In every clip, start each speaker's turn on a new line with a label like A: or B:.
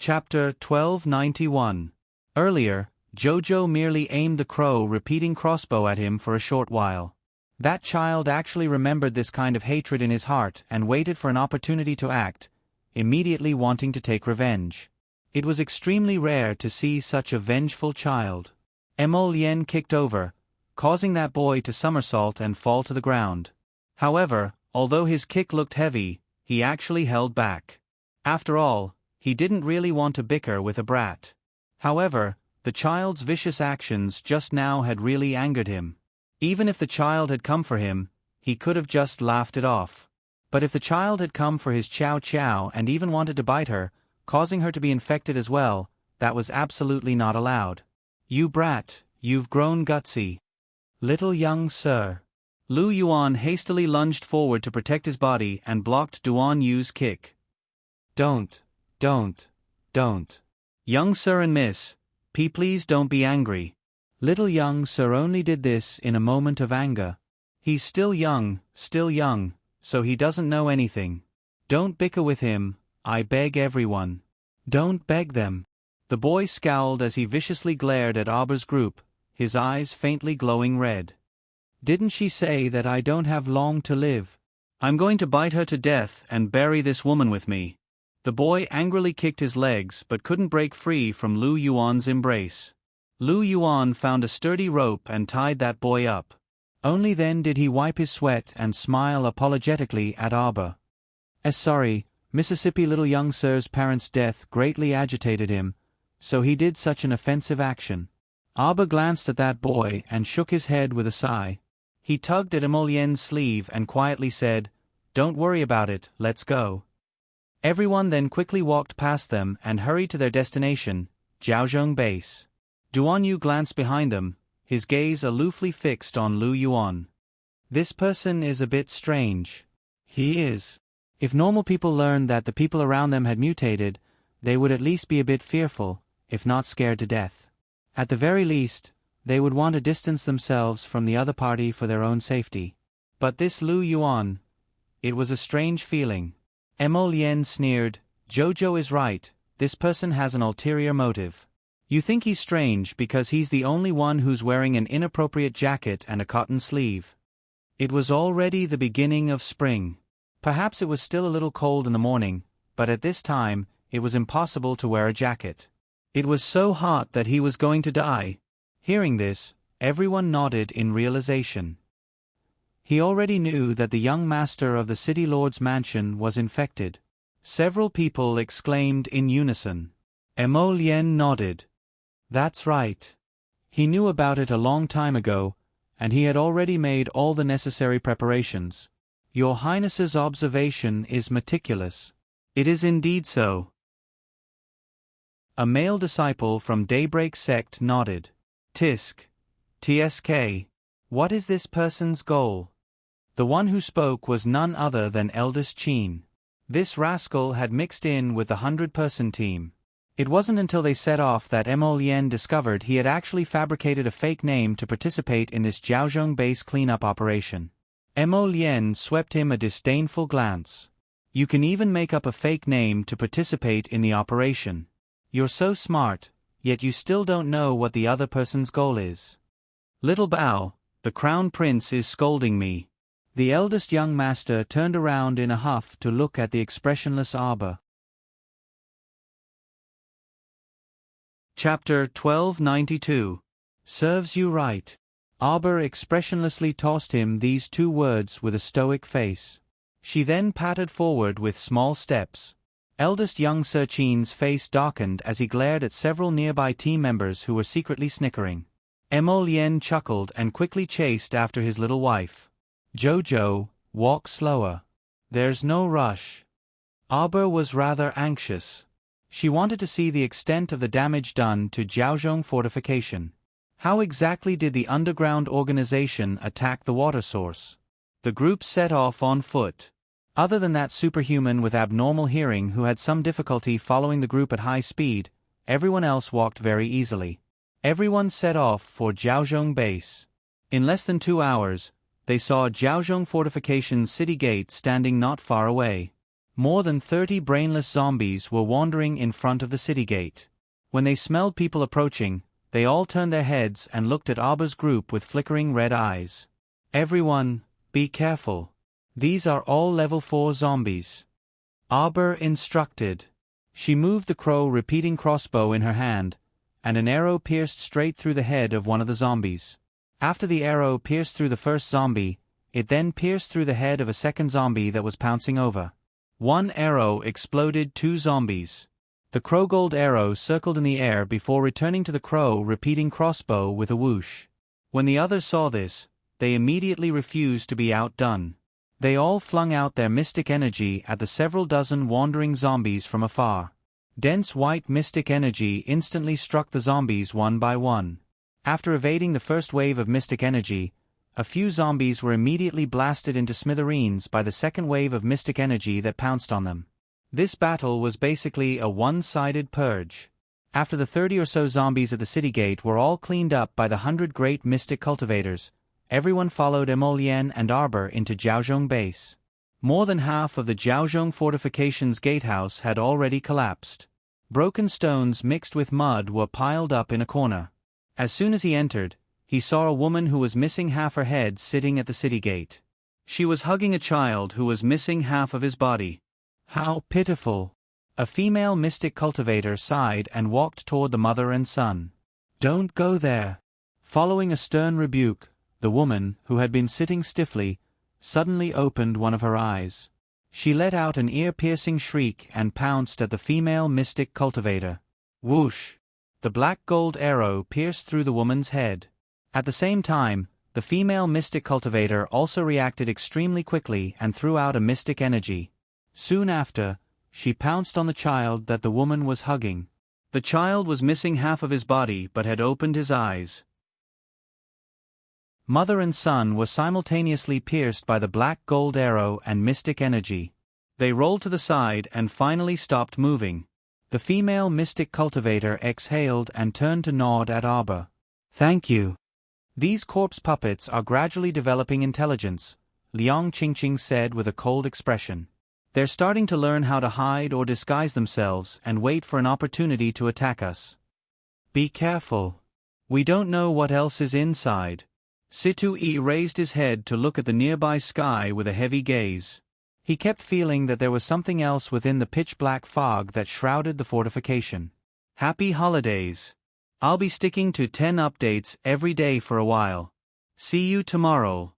A: Chapter 1291. Earlier, Jojo merely aimed the crow repeating crossbow at him for a short while. That child actually remembered this kind of hatred in his heart and waited for an opportunity to act, immediately wanting to take revenge. It was extremely rare to see such a vengeful child. Emolien kicked over, causing that boy to somersault and fall to the ground. However, although his kick looked heavy, he actually held back. After all, he didn't really want to bicker with a brat. However, the child's vicious actions just now had really angered him. Even if the child had come for him, he could have just laughed it off. But if the child had come for his chow chow and even wanted to bite her, causing her to be infected as well, that was absolutely not allowed. "You brat, you've grown gutsy. Little young sir." Lu Yuan hastily lunged forward to protect his body and blocked Duan Yu's kick. Don't. Young sir and miss, please don't be angry. Little young sir only did this in a moment of anger. He's still young, so he doesn't know anything. Don't bicker with him, I beg everyone. Don't beg them. The boy scowled as he viciously glared at Arber's group, his eyes faintly glowing red. Didn't she say that I don't have long to live? I'm going to bite her to death and bury this woman with me. The boy angrily kicked his legs but couldn't break free from Lu Yuan's embrace. Lu Yuan found a sturdy rope and tied that boy up. Only then did he wipe his sweat and smile apologetically at Arber. Sorry, Mississippi little young sir's parents' death greatly agitated him, so he did such an offensive action. Arber glanced at that boy and shook his head with a sigh. He tugged at Emolien's sleeve and quietly said, "Don't worry about it, let's go." Everyone then quickly walked past them and hurried to their destination, Jiaozhong Base. Duan Yu glanced behind them, his gaze aloofly fixed on Lu Yuan. This person is a bit strange. He is. If normal people learned that the people around them had mutated, they would at least be a bit fearful, if not scared to death. At the very least, they would want to distance themselves from the other party for their own safety. But this Lu Yuan, it was a strange feeling. Emolien sneered, "Jojo is right, this person has an ulterior motive. You think he's strange because he's the only one who's wearing an inappropriate jacket and a cotton sleeve." It was already the beginning of spring. Perhaps it was still a little cold in the morning, but at this time, it was impossible to wear a jacket. It was so hot that he was going to die. Hearing this, everyone nodded in realization. He already knew that the young master of the city lord's mansion was infected. Several people exclaimed in unison. Emolien nodded. That's right. He knew about it a long time ago, and he had already made all the necessary preparations. Your Highness's observation is meticulous. It is indeed so. A male disciple from Daybreak Sect nodded. TSK. What is this person's goal? The one who spoke was none other than Eldest Qin. This rascal had mixed in with the 100-person team. It wasn't until they set off that Emolien discovered he had actually fabricated a fake name to participate in this Jiaozhong base cleanup operation. Emolien swept him a disdainful glance. You can even make up a fake name to participate in the operation. You're so smart, yet you still don't know what the other person's goal is. Little Bao, the Crown Prince is scolding me. The eldest young master turned around in a huff to look at the expressionless Arber. Chapter 1292. Serves you right. Arber expressionlessly tossed him these two words with a stoic face. She then pattered forward with small steps. Eldest young Sir Qin's face darkened as he glared at several nearby team members who were secretly snickering. Emolien chuckled and quickly chased after his little wife. Jojo, walk slower. There's no rush. Arber was rather anxious. She wanted to see the extent of the damage done to Jiaozhong fortification. How exactly did the underground organization attack the water source? The group set off on foot. Other than that superhuman with abnormal hearing who had some difficulty following the group at high speed, everyone else walked very easily. Everyone set off for Jiaozhong base. In less than 2 hours, they saw Jiaozhong fortification's city gate standing not far away. More than 30 brainless zombies were wandering in front of the city gate. When they smelled people approaching, they all turned their heads and looked at Arba's group with flickering red eyes. Everyone, be careful. These are all level 4 zombies. Arba instructed. She moved the crow repeating crossbow in her hand, and an arrow pierced straight through the head of one of the zombies. After the arrow pierced through the first zombie, it then pierced through the head of a second zombie that was pouncing over. One arrow exploded 2 zombies. The crow gold arrow circled in the air before returning to the crow repeating crossbow with a whoosh. When the others saw this, they immediately refused to be outdone. They all flung out their mystic energy at the several dozen wandering zombies from afar. Dense white mystic energy instantly struck the zombies one by one. After evading the first wave of mystic energy, a few zombies were immediately blasted into smithereens by the second wave of mystic energy that pounced on them. This battle was basically a one-sided purge. After the 30 or so zombies at the city gate were all cleaned up by the 100 great mystic cultivators, everyone followed Emolienne and Arba into Jiaozhong base. More than half of the Jiaozhong fortification's gatehouse had already collapsed. Broken stones mixed with mud were piled up in a corner. As soon as he entered, he saw a woman who was missing half her head sitting at the city gate. She was hugging a child who was missing half of his body. How pitiful! A female mystic cultivator sighed and walked toward the mother and son. Don't go there. Following a stern rebuke, the woman, who had been sitting stiffly, suddenly opened one of her eyes. She let out an ear-piercing shriek and pounced at the female mystic cultivator. Whoosh! The black gold arrow pierced through the woman's head. At the same time, the female mystic cultivator also reacted extremely quickly and threw out a mystic energy. Soon after, she pounced on the child that the woman was hugging. The child was missing half of his body but had opened his eyes. Mother and son were simultaneously pierced by the black gold arrow and mystic energy. They rolled to the side and finally stopped moving. The female mystic cultivator exhaled and turned to nod at Arba. Thank you. These corpse puppets are gradually developing intelligence, Liang Qingqing said with a cold expression. They're starting to learn how to hide or disguise themselves and wait for an opportunity to attack us. Be careful. We don't know what else is inside. Situ Yi raised his head to look at the nearby sky with a heavy gaze. He kept feeling that there was something else within the pitch-black fog that shrouded the fortification. Happy holidays. I'll be sticking to 10 updates every day for a while. See you tomorrow.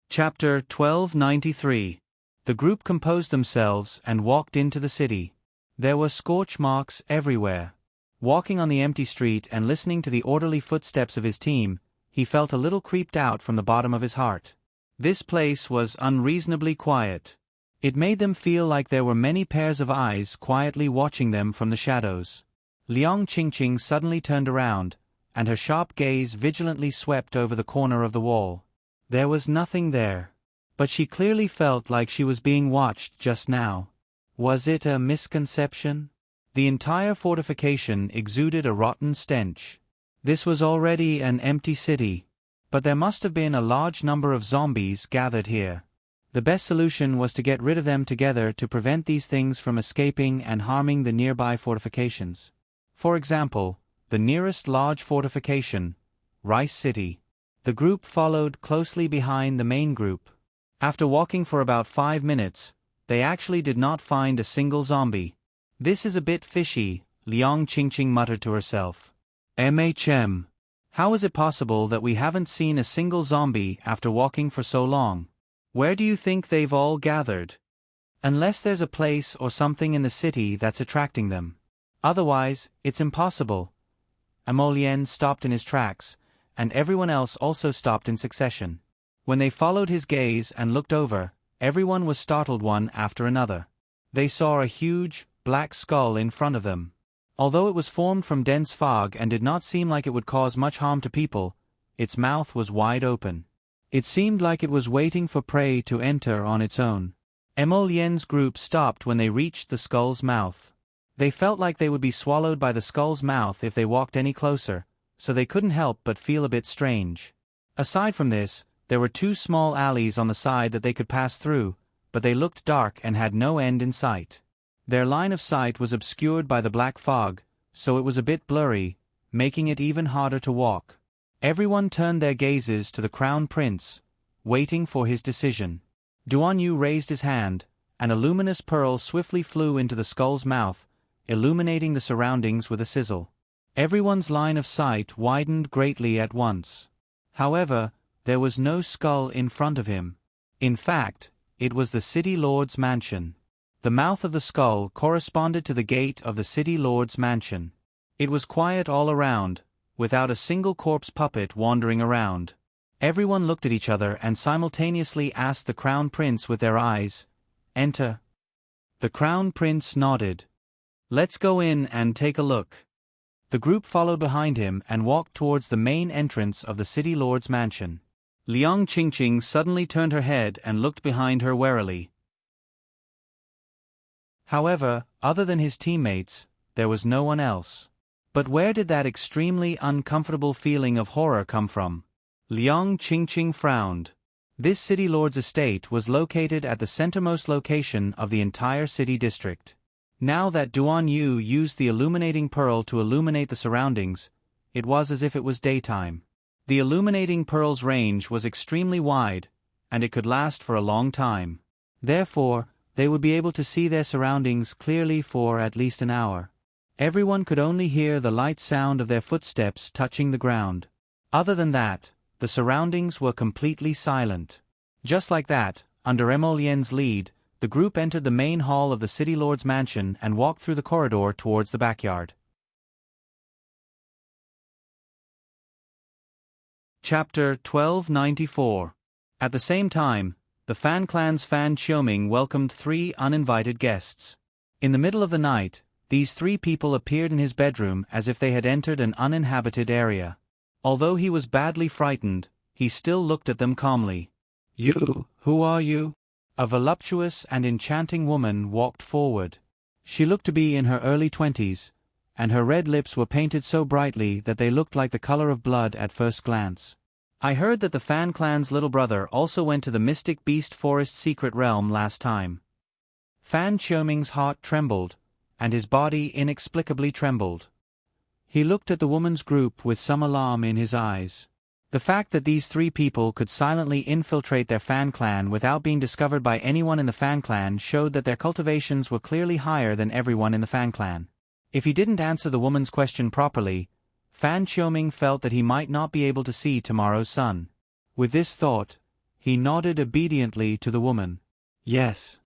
A: Chapter 1293. The group composed themselves and walked into the city. There were scorch marks everywhere. Walking on the empty street and listening to the orderly footsteps of his team, he felt a little creeped out from the bottom of his heart. This place was unreasonably quiet. It made them feel like there were many pairs of eyes quietly watching them from the shadows. Liang Qingqing suddenly turned around, and her sharp gaze vigilantly swept over the corner of the wall. There was nothing there. But she clearly felt like she was being watched just now. Was it a misconception? The entire fortification exuded a rotten stench. This was already an empty city, but there must have been a large number of zombies gathered here. The best solution was to get rid of them together to prevent these things from escaping and harming the nearby fortifications. For example, the nearest large fortification, Rice City. The group followed closely behind the main group. After walking for about 5 minutes, they actually did not find a single zombie. This is a bit fishy, Liang Qingqing muttered to herself. How is it possible that we haven't seen a single zombie after walking for so long? Where do you think they've all gathered? Unless there's a place or something in the city that's attracting them. Otherwise, it's impossible. Emolienne stopped in his tracks, and everyone else also stopped in succession. When they followed his gaze and looked over, everyone was startled one after another. They saw a huge, black skull in front of them. Although it was formed from dense fog and did not seem like it would cause much harm to people, its mouth was wide open. It seemed like it was waiting for prey to enter on its own. Emolienne's group stopped when they reached the skull's mouth. They felt like they would be swallowed by the skull's mouth if they walked any closer, so they couldn't help but feel a bit strange. Aside from this, There were 2 small alleys on the side that they could pass through, but they looked dark and had no end in sight. Their line of sight was obscured by the black fog, so it was a bit blurry, making it even harder to walk. Everyone turned their gazes to the Crown Prince, waiting for his decision. Duan Yu raised his hand, and a luminous pearl swiftly flew into the skull's mouth, illuminating the surroundings with a sizzle. Everyone's line of sight widened greatly at once. However, there was no skull in front of him. In fact, it was the City Lord's mansion. The mouth of the skull corresponded to the gate of the City Lord's mansion. It was quiet all around, without a single corpse puppet wandering around. Everyone looked at each other and simultaneously asked the Crown Prince with their eyes, "Enter." The Crown Prince nodded. "Let's go in and take a look." The group followed behind him and walked towards the main entrance of the City Lord's mansion. Liang Qingqing suddenly turned her head and looked behind her warily. However, other than his teammates, there was no one else. But where did that extremely uncomfortable feeling of horror come from? Liang Qingqing frowned. This City Lord's estate was located at the centermost location of the entire city district. Now that Duan Yu used the illuminating pearl to illuminate the surroundings, it was as if it was daytime. The illuminating pearl's range was extremely wide, and it could last for a long time. Therefore, they would be able to see their surroundings clearly for at least an hour. Everyone could only hear the light sound of their footsteps touching the ground. Other than that, the surroundings were completely silent. Just like that, under Emolien's lead, the group entered the main hall of the City Lord's mansion and walked through the corridor towards the backyard. Chapter 1294. At the same time, the Fan Clan's Fan Qiuming welcomed 3 uninvited guests. In the middle of the night, these 3 people appeared in his bedroom as if they had entered an uninhabited area. Although he was badly frightened, he still looked at them calmly. "You, who are you?" A voluptuous and enchanting woman walked forward. She looked to be in her early 20s, and her red lips were painted so brightly that they looked like the color of blood at first glance. "I heard that the Fan Clan's little brother also went to the Mystic Beast Forest secret realm last time." Fan Qiuming's heart trembled, and his body inexplicably trembled. He looked at the woman's group with some alarm in his eyes. The fact that these 3 people could silently infiltrate their Fan Clan without being discovered by anyone in the Fan Clan showed that their cultivations were clearly higher than everyone in the Fan Clan. If he didn't answer the woman's question properly, Fan Qiuming felt that he might not be able to see tomorrow's sun. With this thought, he nodded obediently to the woman. "Yes."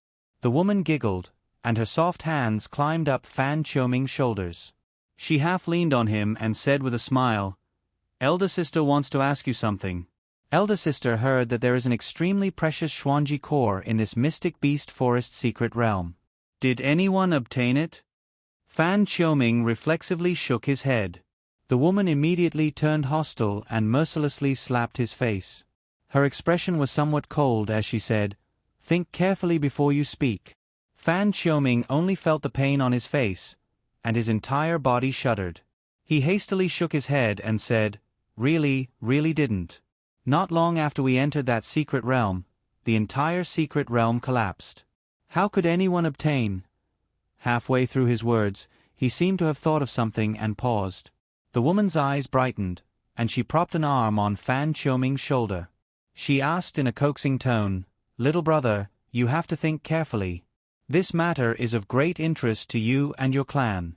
A: The woman giggled, and her soft hands climbed up Fan Qiuming's shoulders. She half leaned on him and said with a smile, "Elder sister wants to ask you something." Elder sister heard that there is an extremely precious Xuanji core in this Mystic Beast Forest secret realm. "Did anyone obtain it?" Fan Qiuming reflexively shook his head. The woman immediately turned hostile and mercilessly slapped his face. Her expression was somewhat cold as she said, "Think carefully before you speak." Fan Qiuming only felt the pain on his face, and his entire body shuddered. He hastily shook his head and said, really didn't. Not long after we entered that secret realm, the entire secret realm collapsed. How could anyone obtain? Halfway through his words, he seemed to have thought of something and paused. The woman's eyes brightened, and she propped an arm on Fan Qiuming's shoulder. She asked in a coaxing tone, "Little brother, you have to think carefully. This matter is of great interest to you and your clan."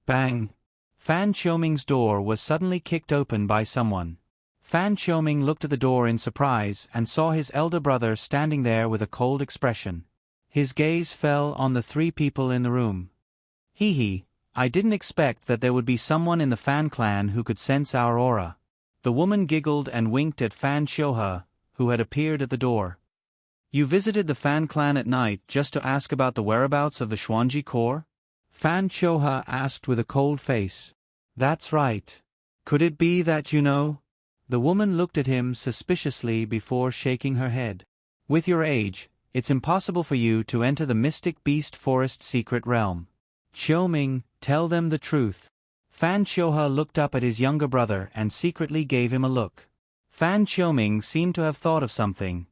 A: Bang! Fan Qiuming's door was suddenly kicked open by someone. Fan Qiuming looked at the door in surprise and saw his elder brother standing there with a cold expression. His gaze fell on the 3 people in the room. "Hee, I didn't expect that there would be someone in the Fan Clan who could sense our aura." The woman giggled and winked at Fan Qiuhe, who had appeared at the door. "You visited the Fan Clan at night just to ask about the whereabouts of the Xuanji core?" Fan Qiuhe asked with a cold face. "That's right. Could it be that you know?" The woman looked at him suspiciously before shaking her head. "With your age, it's impossible for you to enter the Mystic Beast Forest secret realm. Qiuming, tell them the truth." Fan Qiuhe looked up at his younger brother and secretly gave him a look. Fan Qiuming seemed to have thought of something.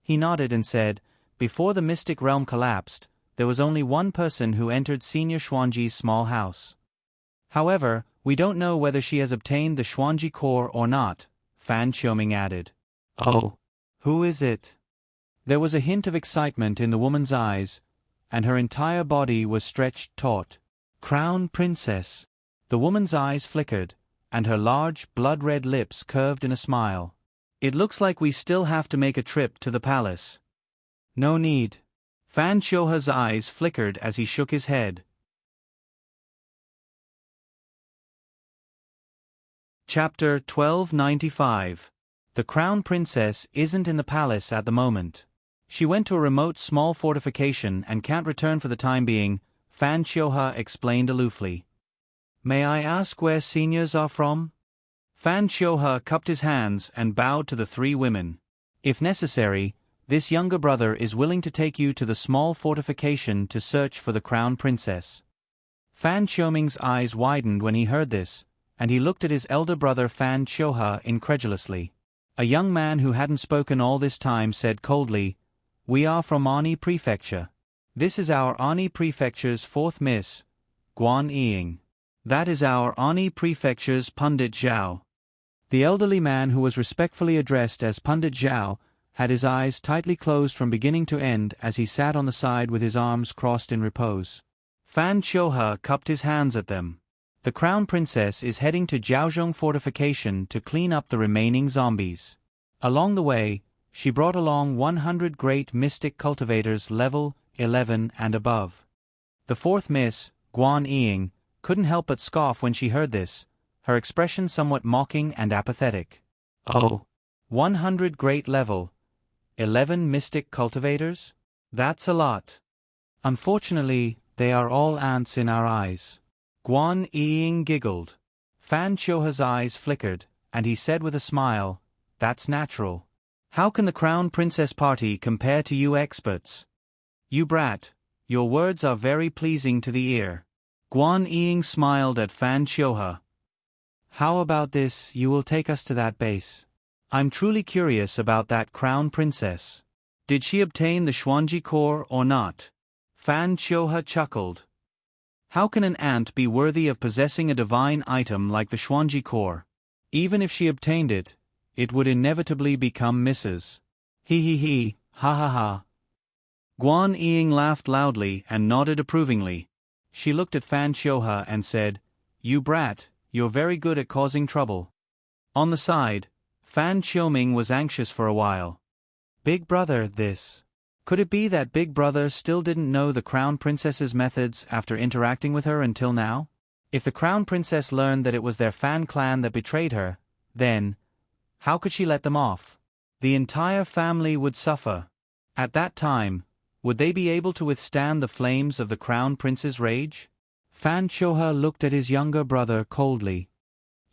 A: He nodded and said, "Before the mystic realm collapsed, there was only one person who entered Senior Xuanji's small house. However, we don't know whether she has obtained the Xuanji core or not," Fan Qiuming added. "Oh, who is it?" There was a hint of excitement in the woman's eyes, and her entire body was stretched taut. "Crown Princess." The woman's eyes flickered, and her large, blood-red lips curved in a smile. "It looks like we still have to make a trip to the palace." "No need." Fan Qiuhe's eyes flickered as he shook his head. Chapter 1295. The Crown Princess isn't in the palace at the moment. She went to a remote small fortification and can't return for the time being, Fan Qiuhe explained aloofly. "May I ask where seniors are from?" Fan Qiuhe cupped his hands and bowed to the three women. "If necessary, this younger brother is willing to take you to the small fortification to search for the Crown Princess." Fan Qiuming's eyes widened when he heard this, and he looked at his elder brother Fan Qiuhe incredulously. A young man who hadn't spoken all this time said coldly, "We are from Ani Prefecture. This is our Ani Prefecture's fourth miss, Guan Ying. That is our Ani Prefecture's Pundit Zhao." The elderly man who was respectfully addressed as Pundit Zhao had his eyes tightly closed from beginning to end as he sat on the side with his arms crossed in repose. Fan Qiuhe cupped his hands at them. "The Crown Princess is heading to Jiaozhong Fortification to clean up the remaining zombies. Along the way, she brought along 100 great mystic cultivators level 11 and above." The fourth miss, Guan Ying, couldn't help but scoff when she heard this, her expression somewhat mocking and apathetic. "Oh, 100 great level 11 mystic cultivators? That's a lot. Unfortunately, they are all ants in our eyes." Guan Ying giggled. Fan Qiuhe's eyes flickered, and he said with a smile, "That's natural. How can the Crown Princess party compare to you experts? You brat, your words are very pleasing to the ear." Guan Ying smiled at Fan Qiuhe. "How about this, you will take us to that base? I'm truly curious about that Crown Princess. Did she obtain the Xuanji core or not?" Fan Qiuhe chuckled. "How can an ant be worthy of possessing a divine item like the Xuanji core? Even if she obtained it, it would inevitably become Mrs. He, ha ha ha." Guan Ying laughed loudly and nodded approvingly. She looked at Fan Qiuhe and said, "You brat, you're very good at causing trouble." On the side, Fan Qiuming was anxious for a while. Big brother, this. Could it be that Big Brother still didn't know the Crown Princess's methods after interacting with her until now? If the Crown Princess learned that it was their Fan clan that betrayed her, then, how could she let them off? The entire family would suffer. At that time, would they be able to withstand the flames of the Crown Prince's rage? Fan Qiuhe looked at his younger brother coldly.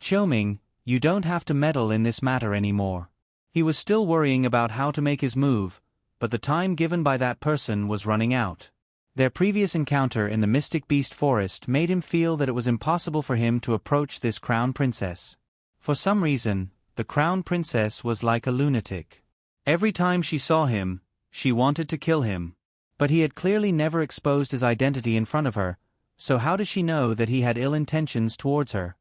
A: "Qiuming, you don't have to meddle in this matter anymore." He was still worrying about how to make his move, but the time given by that person was running out. Their previous encounter in the Mystic Beast Forest made him feel that it was impossible for him to approach this Crown Princess. For some reason, the Crown Princess was like a lunatic. Every time she saw him, she wanted to kill him. But he had clearly never exposed his identity in front of her, so how does she know that he had ill intentions towards her?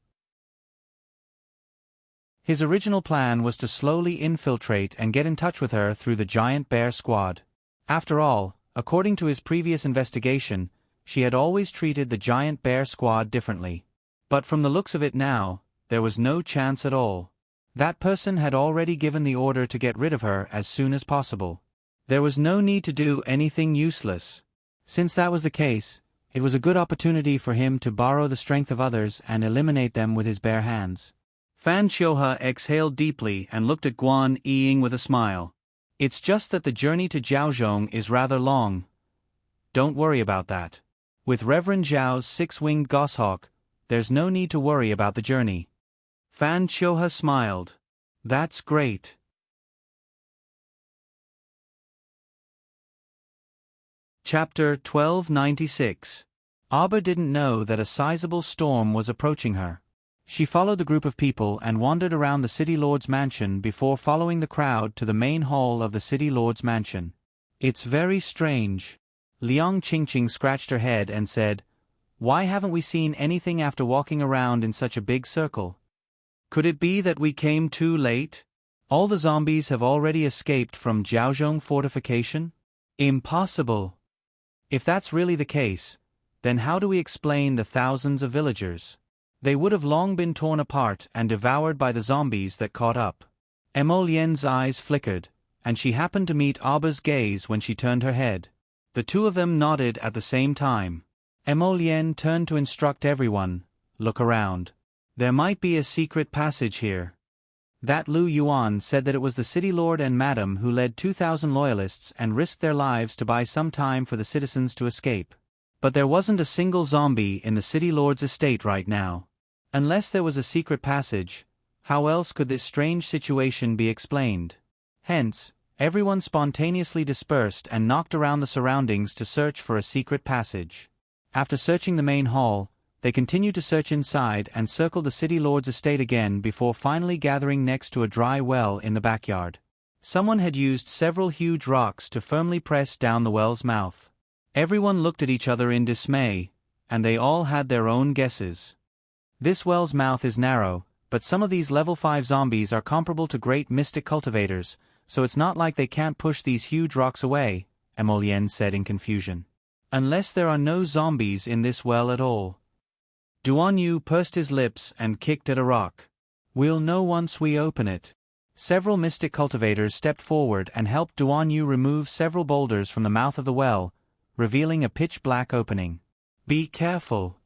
A: His original plan was to slowly infiltrate and get in touch with her through the Giant Bear Squad. After all, according to his previous investigation, she had always treated the Giant Bear Squad differently. But from the looks of it now, there was no chance at all. That person had already given the order to get rid of her as soon as possible. There was no need to do anything useless. Since that was the case, it was a good opportunity for him to borrow the strength of others and eliminate them with his bare hands. Fan Qiuhe exhaled deeply and looked at Guan Ying with a smile. "It's just that the journey to Jiaozhong is rather long. Don't worry about that. With Reverend Zhao's six-winged goshawk, there's no need to worry about the journey." Fan Qiuhe smiled. "That's great." Chapter 1296. Abba didn't know that a sizable storm was approaching her. She followed the group of people and wandered around the city lord's mansion before following the crowd to the main hall of the city lord's mansion. It's very strange. Liang Qingqing scratched her head and said, "Why haven't we seen anything after walking around in such a big circle? Could it be that we came too late? All the zombies have already escaped from Jiaozhong fortification? Impossible. If that's really the case, then how do we explain the thousands of villagers? They would have long been torn apart and devoured by the zombies that caught up." Emolien's eyes flickered, and she happened to meet Aba's gaze when she turned her head. The two of them nodded at the same time. Emolien turned to instruct everyone, "Look around. There might be a secret passage here." That Lu Yuan said that it was the city lord and madam who led 2,000 loyalists and risked their lives to buy some time for the citizens to escape. But there wasn't a single zombie in the city lord's estate right now. Unless there was a secret passage, how else could this strange situation be explained? Hence, everyone spontaneously dispersed and knocked around the surroundings to search for a secret passage. After searching the main hall, they continued to search inside and circled the city lord's estate again before finally gathering next to a dry well in the backyard. Someone had used several huge rocks to firmly press down the well's mouth. Everyone looked at each other in dismay, and they all had their own guesses. This well's mouth is narrow, but some of these level 5 zombies are comparable to great mystic cultivators, so it's not like they can't push these huge rocks away, Emolien said in confusion. Unless there are no zombies in this well at all. Duan Yu pursed his lips and kicked at a rock. "We'll know once we open it." Several mystic cultivators stepped forward and helped Duan Yu remove several boulders from the mouth of the well, revealing a pitch-black opening. "Be careful."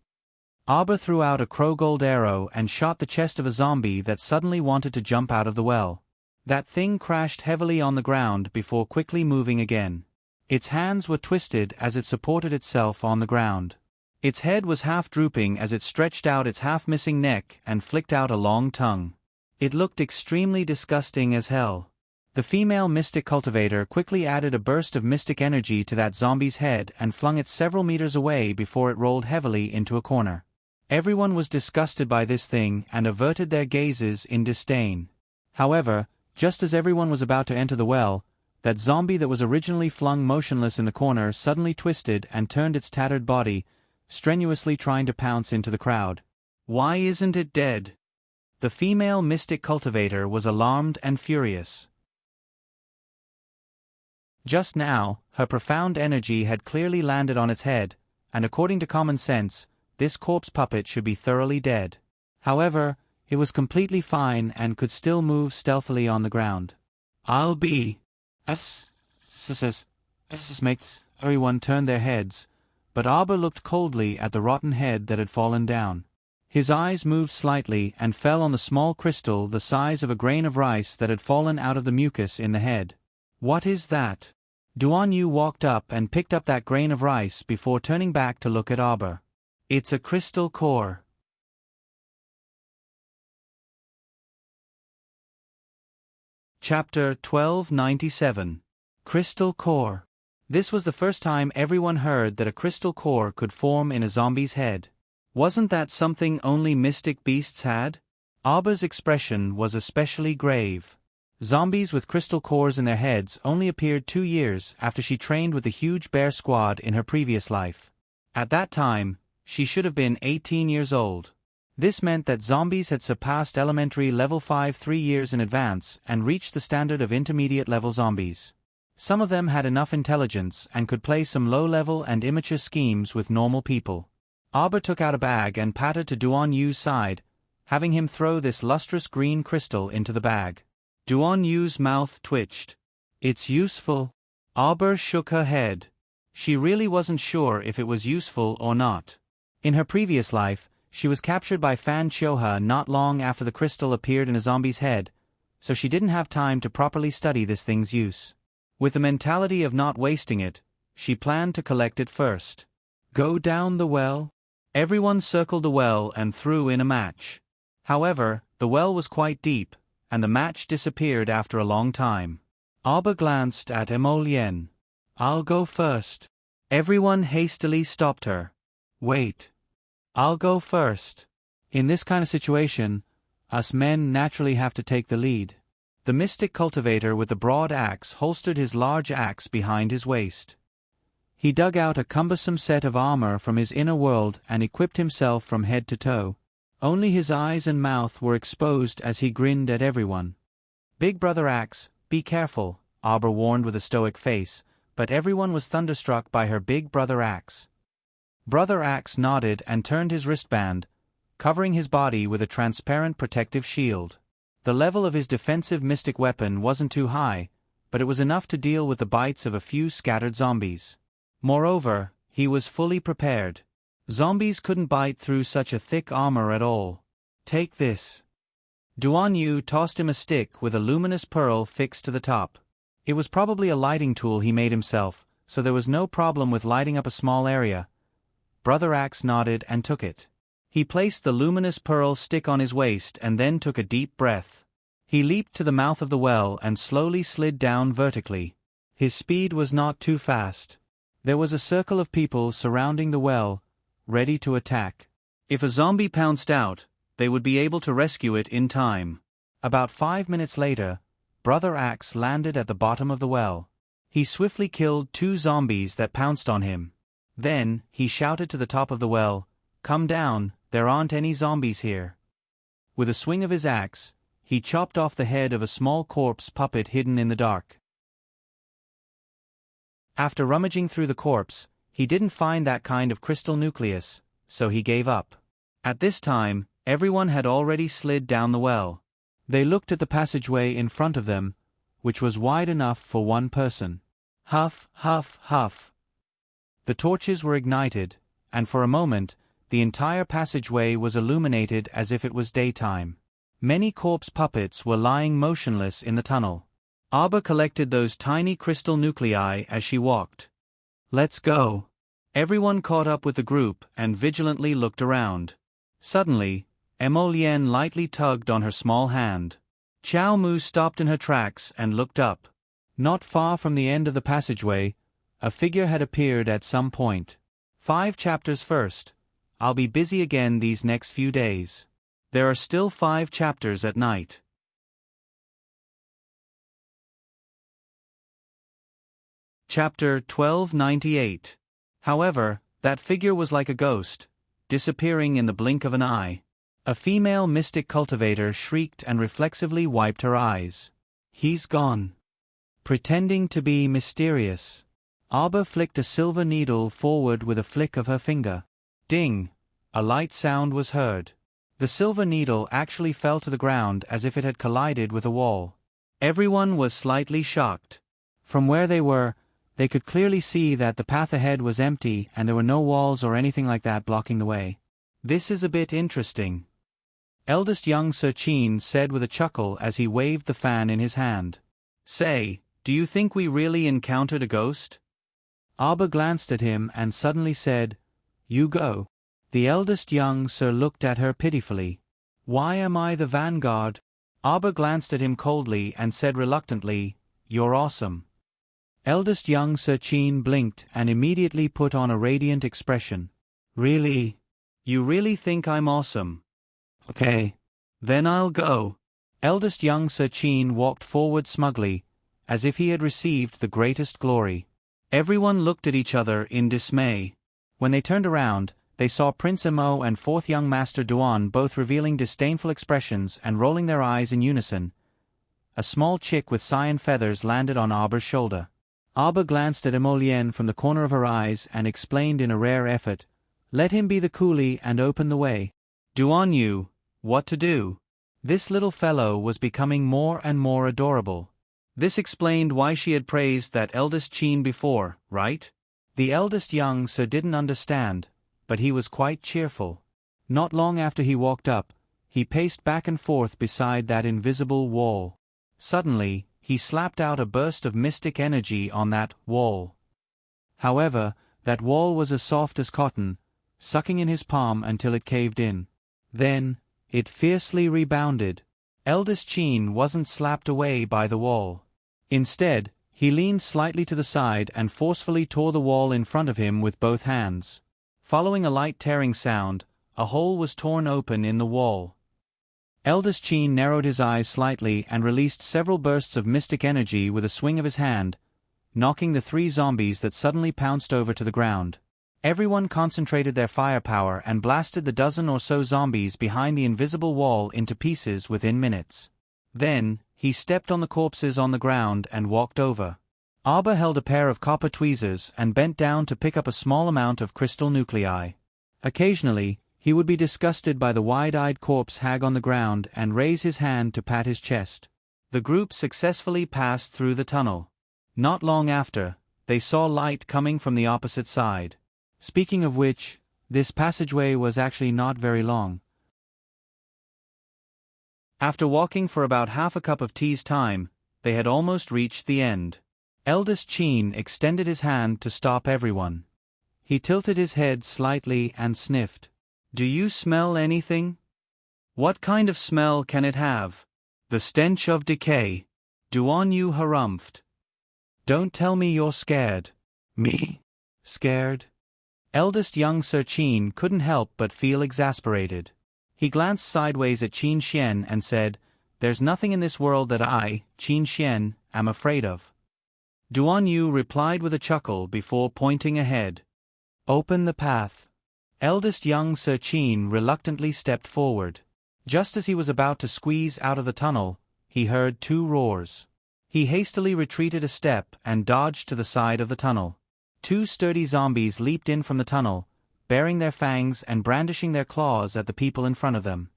A: Aba threw out a crow-gold arrow and shot the chest of a zombie that suddenly wanted to jump out of the well. That thing crashed heavily on the ground before quickly moving again. Its hands were twisted as it supported itself on the ground. Its head was half drooping as it stretched out its half-missing neck and flicked out a long tongue. It looked extremely disgusting as hell. The female mystic cultivator quickly added a burst of mystic energy to that zombie's head and flung it several meters away before it rolled heavily into a corner. Everyone was disgusted by this thing and averted their gazes in disdain. However, just as everyone was about to enter the well, that zombie that was originally flung motionless in the corner suddenly twisted and turned its tattered body, strenuously trying to pounce into the crowd. "Why isn't it dead?" The female mystic cultivator was alarmed and furious. Just now, her profound energy had clearly landed on its head, and according to common sense, this corpse puppet should be thoroughly dead. However, it was completely fine and could still move stealthily on the ground. "I'll be..." makes everyone turn their heads, but Aba looked coldly at the rotten head that had fallen down. His eyes moved slightly and fell on the small crystal the size of a grain of rice that had fallen out of the mucus in the head. "What is that?" Duan Yu walked up and picked up that grain of rice before turning back to look at Aba. "It's a crystal core." Chapter 1297. Crystal Core. This was the first time everyone heard that a crystal core could form in a zombie's head. Wasn't that something only mystic beasts had? Aba's expression was especially grave. Zombies with crystal cores in their heads only appeared 2 years after she trained with the huge bear squad in her previous life. At that time, she should have been 18 years old. This meant that zombies had surpassed elementary level 5 3 years in advance and reached the standard of intermediate level zombies. Some of them had enough intelligence and could play some low-level and immature schemes with normal people. Aba took out a bag and patted to Duan Yu's side, having him throw this lustrous green crystal into the bag. Duan Yu's mouth twitched. "It's useful." Aba shook her head. She really wasn't sure if it was useful or not. In her previous life, she was captured by Fan Chioha not long after the crystal appeared in a zombie's head, so she didn't have time to properly study this thing's use. With the mentality of not wasting it, she planned to collect it first. "Go down the well." Everyone circled the well and threw in a match. However, the well was quite deep, and the match disappeared after a long time. Aba glanced at Emolien. "I'll go first." Everyone hastily stopped her. "Wait. I'll go first." In this kind of situation, us men naturally have to take the lead. The mystic cultivator with the broad axe holstered his large axe behind his waist. He dug out a cumbersome set of armor from his inner world and equipped himself from head to toe. Only his eyes and mouth were exposed as he grinned at everyone. "Big Brother Axe, be careful," Arbor warned with a stoic face, but everyone was thunderstruck by her big brother Axe. Brother Axe nodded and turned his wristband, covering his body with a transparent protective shield. The level of his defensive mystic weapon wasn't too high, but it was enough to deal with the bites of a few scattered zombies. Moreover, he was fully prepared. Zombies couldn't bite through such a thick armor at all. "Take this." Duan Yu tossed him a stick with a luminous pearl fixed to the top. It was probably a lighting tool he made himself, so there was no problem with lighting up a small area. Brother Axe nodded and took it. He placed the luminous pearl stick on his waist and then took a deep breath. He leaped to the mouth of the well and slowly slid down vertically. His speed was not too fast. There was a circle of people surrounding the well, ready to attack. If a zombie pounced out, they would be able to rescue it in time. About 5 minutes later, Brother Axe landed at the bottom of the well. He swiftly killed 2 zombies that pounced on him. Then, he shouted to the top of the well, "Come down, there aren't any zombies here." With a swing of his axe, he chopped off the head of a small corpse puppet hidden in the dark. After rummaging through the corpse, he didn't find that kind of crystal nucleus, so he gave up. At this time, everyone had already slid down the well. They looked at the passageway in front of them, which was wide enough for one person. Huff, huff, huff. The torches were ignited, and for a moment, the entire passageway was illuminated as if it was daytime. Many corpse puppets were lying motionless in the tunnel. Arbor collected those tiny crystal nuclei as she walked. "Let's go." Everyone caught up with the group and vigilantly looked around. Suddenly, Emolienne lightly tugged on her small hand. Xiao Mu stopped in her tracks and looked up. Not far from the end of the passageway, a figure had appeared at some point. 5 chapters first. I'll be busy again these next few days. There are still 5 chapters at night. Chapter 1298. However, that figure was like a ghost, disappearing in the blink of an eye. A female mystic cultivator shrieked and reflexively wiped her eyes. "He's gone." Pretending to be mysterious, Arbor flicked a silver needle forward with a flick of her finger. Ding! A light sound was heard. The silver needle actually fell to the ground as if it had collided with a wall. Everyone was slightly shocked. From where they were, they could clearly see that the path ahead was empty and there were no walls or anything like that blocking the way. "This is a bit interesting," eldest young Sir Chin said with a chuckle as he waved the fan in his hand. "Say, do you think we really encountered a ghost?" Arbor glanced at him and suddenly said, "You go." The eldest young Sir looked at her pitifully. "Why am I the vanguard?" Arbor glanced at him coldly and said reluctantly, "You're awesome." Eldest young Sir Chin blinked and immediately put on a radiant expression. "Really? You really think I'm awesome? Okay. Then I'll go." Eldest young Sir Chin walked forward smugly, as if he had received the greatest glory. Everyone looked at each other in dismay. When they turned around, they saw Prince Emo and 4th young Master Duan both revealing disdainful expressions and rolling their eyes in unison. A small chick with cyan feathers landed on Arbor's shoulder. Arbor glanced at Emolienne from the corner of her eyes and explained in a rare effort, "Let him be the coolie and open the way." Duan Yu, what to do? This little fellow was becoming more and more adorable. This explained why she had praised that eldest Chin before, right? The eldest young Sir didn't understand, but he was quite cheerful. Not long after he walked up, he paced back and forth beside that invisible wall. Suddenly, he slapped out a burst of mystic energy on that wall. However, that wall was as soft as cotton, sucking in his palm until it caved in. Then, it fiercely rebounded. Eldest Chin wasn't slapped away by the wall. Instead, he leaned slightly to the side and forcefully tore the wall in front of him with both hands. Following a light tearing sound, a hole was torn open in the wall. Eldest Qin narrowed his eyes slightly and released several bursts of mystic energy with a swing of his hand, knocking the 3 zombies that suddenly pounced over to the ground. Everyone concentrated their firepower and blasted the dozen or so zombies behind the invisible wall into pieces within minutes. Then, he stepped on the corpses on the ground and walked over. Abba held a pair of copper tweezers and bent down to pick up a small amount of crystal nuclei. Occasionally, he would be disgusted by the wide-eyed corpse hag on the ground and raise his hand to pat his chest. The group successfully passed through the tunnel. Not long after, they saw light coming from the opposite side. Speaking of which, this passageway was actually not very long. After walking for about half a cup of tea's time, they had almost reached the end. Eldest Qin extended his hand to stop everyone. He tilted his head slightly and sniffed. "Do you smell anything?" "What kind of smell can it have?" "The stench of decay." Duan Yu harumphed. "Don't tell me you're scared." "Me? Scared?" Eldest young Sir Qin couldn't help but feel exasperated. He glanced sideways at Qin Xian and said, "There's nothing in this world that I, Qin Xian, am afraid of." Duan Yu replied with a chuckle before pointing ahead. "Open the path." Eldest young Sir Qin reluctantly stepped forward. Just as he was about to squeeze out of the tunnel, he heard 2 roars. He hastily retreated a step and dodged to the side of the tunnel. 2 sturdy zombies leaped in from the tunnel, baring their fangs and brandishing their claws at the people in front of them.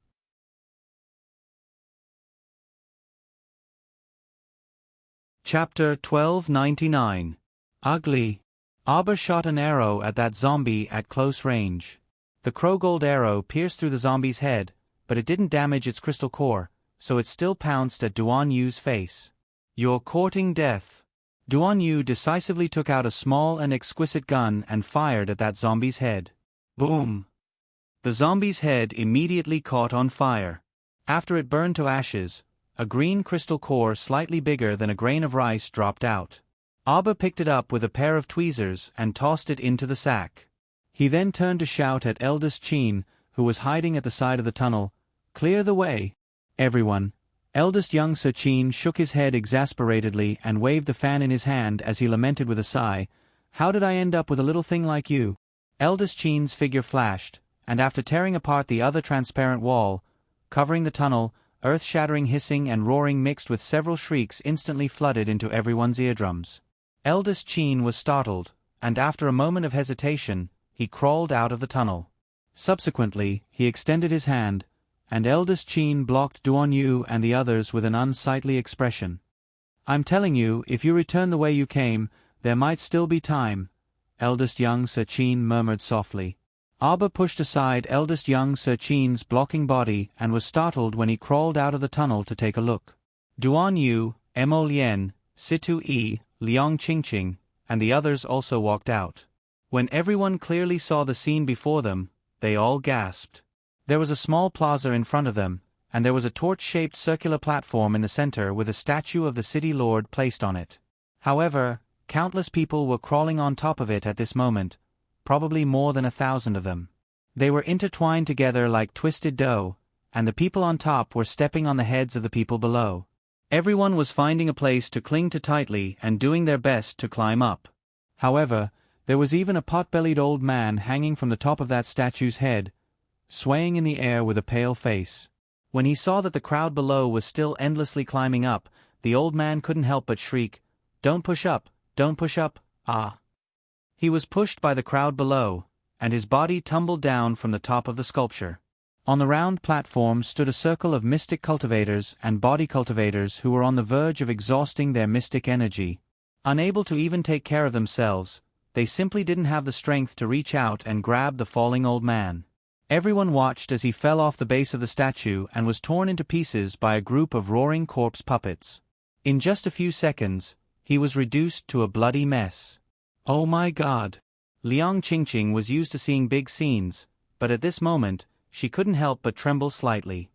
A: Chapter 1299. Ugly. Abba shot an arrow at that zombie at close range. The crow-gold arrow pierced through the zombie's head, but it didn't damage its crystal core, so it still pounced at Duan Yu's face. "You're courting death." Duan Yu decisively took out a small and exquisite gun and fired at that zombie's head. Boom! The zombie's head immediately caught on fire. After it burned to ashes, a green crystal core slightly bigger than a grain of rice dropped out. Abba picked it up with a pair of tweezers and tossed it into the sack. He then turned to shout at Eldest Qin, who was hiding at the side of the tunnel, "Clear the way, everyone." Eldest young Sir Qin shook his head exasperatedly and waved the fan in his hand as he lamented with a sigh, "How did I end up with a little thing like you?" Eldest Qin's figure flashed, and after tearing apart the other transparent wall, covering the tunnel, earth-shattering hissing and roaring mixed with several shrieks instantly flooded into everyone's eardrums. Eldest Qin was startled, and after a moment of hesitation, he crawled out of the tunnel. Subsequently, he extended his hand, and Eldest Qin blocked Duan Yu and the others with an unsightly expression. "I'm telling you, if you return the way you came, there might still be time," Eldest young Sir Qin murmured softly. Abba pushed aside Eldest young Sir Qin's blocking body and was startled when he crawled out of the tunnel to take a look. Duan Yu, Mo Lien, Situ Yi, Liang Qingqing, and the others also walked out. When everyone clearly saw the scene before them, they all gasped. There was a small plaza in front of them, and there was a torch-shaped circular platform in the center with a statue of the city lord placed on it. However, countless people were crawling on top of it at this moment, probably more than 1,000 of them. They were intertwined together like twisted dough, and the people on top were stepping on the heads of the people below. Everyone was finding a place to cling to tightly and doing their best to climb up. However, there was even a pot-bellied old man hanging from the top of that statue's head, swaying in the air with a pale face. When he saw that the crowd below was still endlessly climbing up, the old man couldn't help but shriek, "Don't push up, don't push up, ah!" He was pushed by the crowd below, and his body tumbled down from the top of the sculpture. On the round platform stood a circle of mystic cultivators and body cultivators who were on the verge of exhausting their mystic energy. Unable to even take care of themselves, they simply didn't have the strength to reach out and grab the falling old man. Everyone watched as he fell off the base of the statue and was torn into pieces by a group of roaring corpse puppets. In just a few seconds, he was reduced to a bloody mess. Oh my God! Liang Qingqing was used to seeing big scenes, but at this moment, she couldn't help but tremble slightly.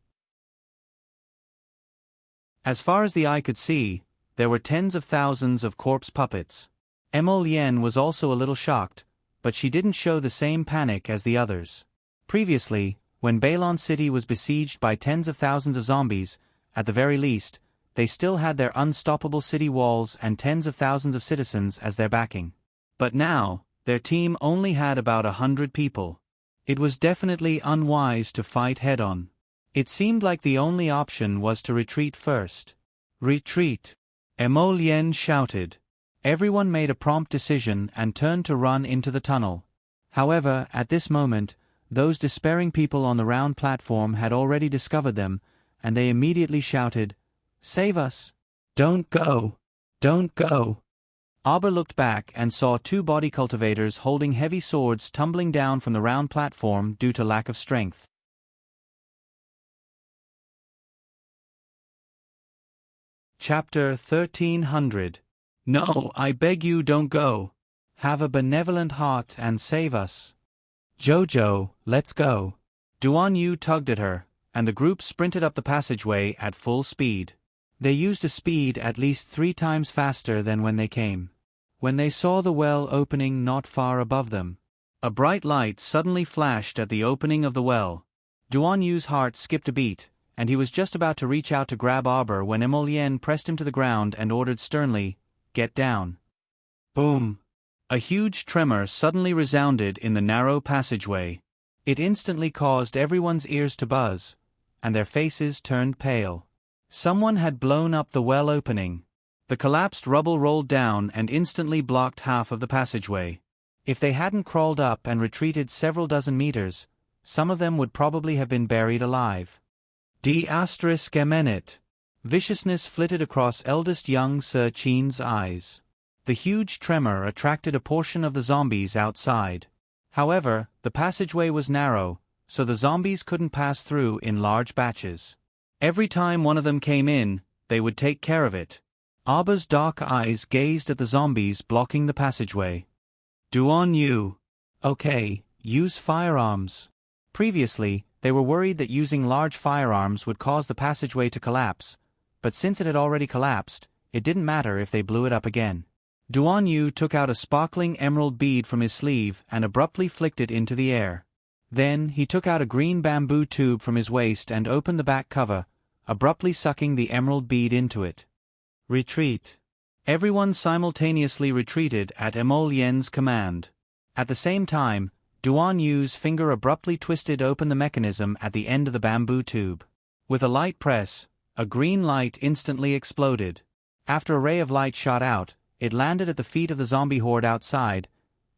A: As far as the eye could see, there were tens of thousands of corpse puppets. Mo Lien was also a little shocked, but she didn't show the same panic as the others. Previously, when Balon City was besieged by tens of thousands of zombies, at the very least, they still had their unstoppable city walls and tens of thousands of citizens as their backing. But now, their team only had about 100 people. It was definitely unwise to fight head-on. It seemed like the only option was to retreat first. Retreat! Emolien shouted. Everyone made a prompt decision and turned to run into the tunnel. However, at this moment, those despairing people on the round platform had already discovered them, and they immediately shouted, "Save us! Don't go! Don't go!" Auber looked back and saw two body cultivators holding heavy swords tumbling down from the round platform due to lack of strength. Chapter 1300. No, I beg you, don't go. Have a benevolent heart and save us. Jojo, let's go. Duan Yu tugged at her, and the group sprinted up the passageway at full speed. They used a speed at least 3 times faster than when they came. When they saw the well opening not far above them, a bright light suddenly flashed at the opening of the well. Duan Yu's heart skipped a beat, and he was just about to reach out to grab Auber when Emolien pressed him to the ground and ordered sternly, "Get down." Boom! A huge tremor suddenly resounded in the narrow passageway. It instantly caused everyone's ears to buzz, and their faces turned pale. Someone had blown up the well opening. The collapsed rubble rolled down and instantly blocked half of the passageway. If they hadn't crawled up and retreated several dozen meters, some of them would probably have been buried alive. D***emenit. Viciousness flitted across eldest young Sir Chin's eyes. The huge tremor attracted a portion of the zombies outside. However, the passageway was narrow, so the zombies couldn't pass through in large batches. Every time one of them came in, they would take care of it. Auber's dark eyes gazed at the zombies blocking the passageway. Duan Yu. Okay, use firearms. Previously, they were worried that using large firearms would cause the passageway to collapse, but since it had already collapsed, it didn't matter if they blew it up again. Duan Yu took out a sparkling emerald bead from his sleeve and abruptly flicked it into the air. Then, he took out a green bamboo tube from his waist and opened the back cover, abruptly sucking the emerald bead into it. Retreat. Everyone simultaneously retreated at Emolien's command. At the same time, Duan Yu's finger abruptly twisted open the mechanism at the end of the bamboo tube. With a light press, a green light instantly exploded. After a ray of light shot out, it landed at the feet of the zombie horde outside,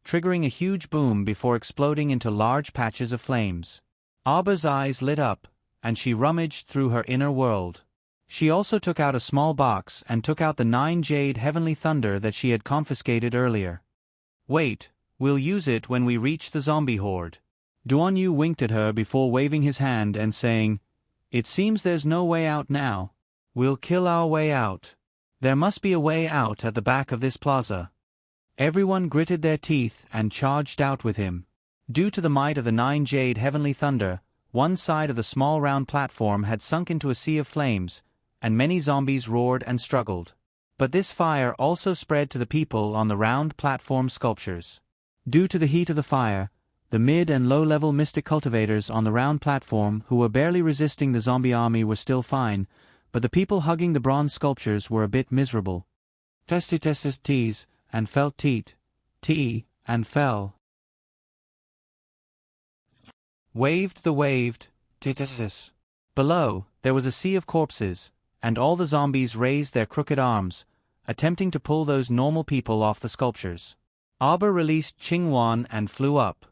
A: triggering a huge boom before exploding into large patches of flames. Auber's eyes lit up, and she rummaged through her inner world. She also took out a small box and took out the 9 jade heavenly thunder that she had confiscated earlier. Wait, we'll use it when we reach the zombie horde. Duan Yu winked at her before waving his hand and saying, "It seems there's no way out now. We'll kill our way out. There must be a way out at the back of this plaza." Everyone gritted their teeth and charged out with him. Due to the might of the 9 jade heavenly thunder, one side of the small round platform had sunk into a sea of flames, and many zombies roared and struggled. But this fire also spread to the people on the round platform sculptures. Due to the heat of the fire, the mid- and low-level mystic cultivators on the round platform who were barely resisting the zombie army were still fine, but the people hugging the bronze sculptures were a bit miserable. Testy tease, and felt teat, and fell. Waved the waved, titasis. Below, there was a sea of corpses, and all the zombies raised their crooked arms, attempting to pull those normal people off the sculptures. Auber released Qingwan and flew up.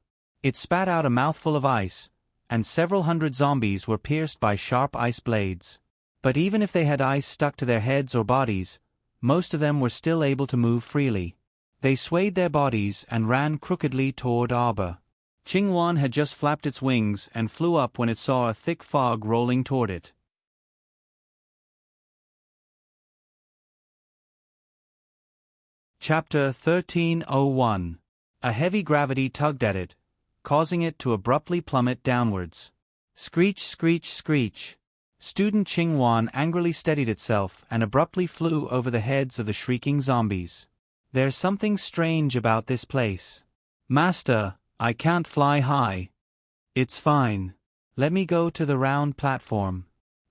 A: It spat out a mouthful of ice, and several hundred zombies were pierced by sharp ice blades. But even if they had ice stuck to their heads or bodies, most of them were still able to move freely. They swayed their bodies and ran crookedly toward Auber. Qingwan had just flapped its wings and flew up when it saw a thick fog rolling toward it. Chapter 1301. A heavy gravity tugged at it, causing it to abruptly plummet downwards. Screech, screech, screech. Student Qingwan angrily steadied itself and abruptly flew over the heads of the shrieking zombies. There's something strange about this place. Master, I can't fly high. It's fine. Let me go to the round platform.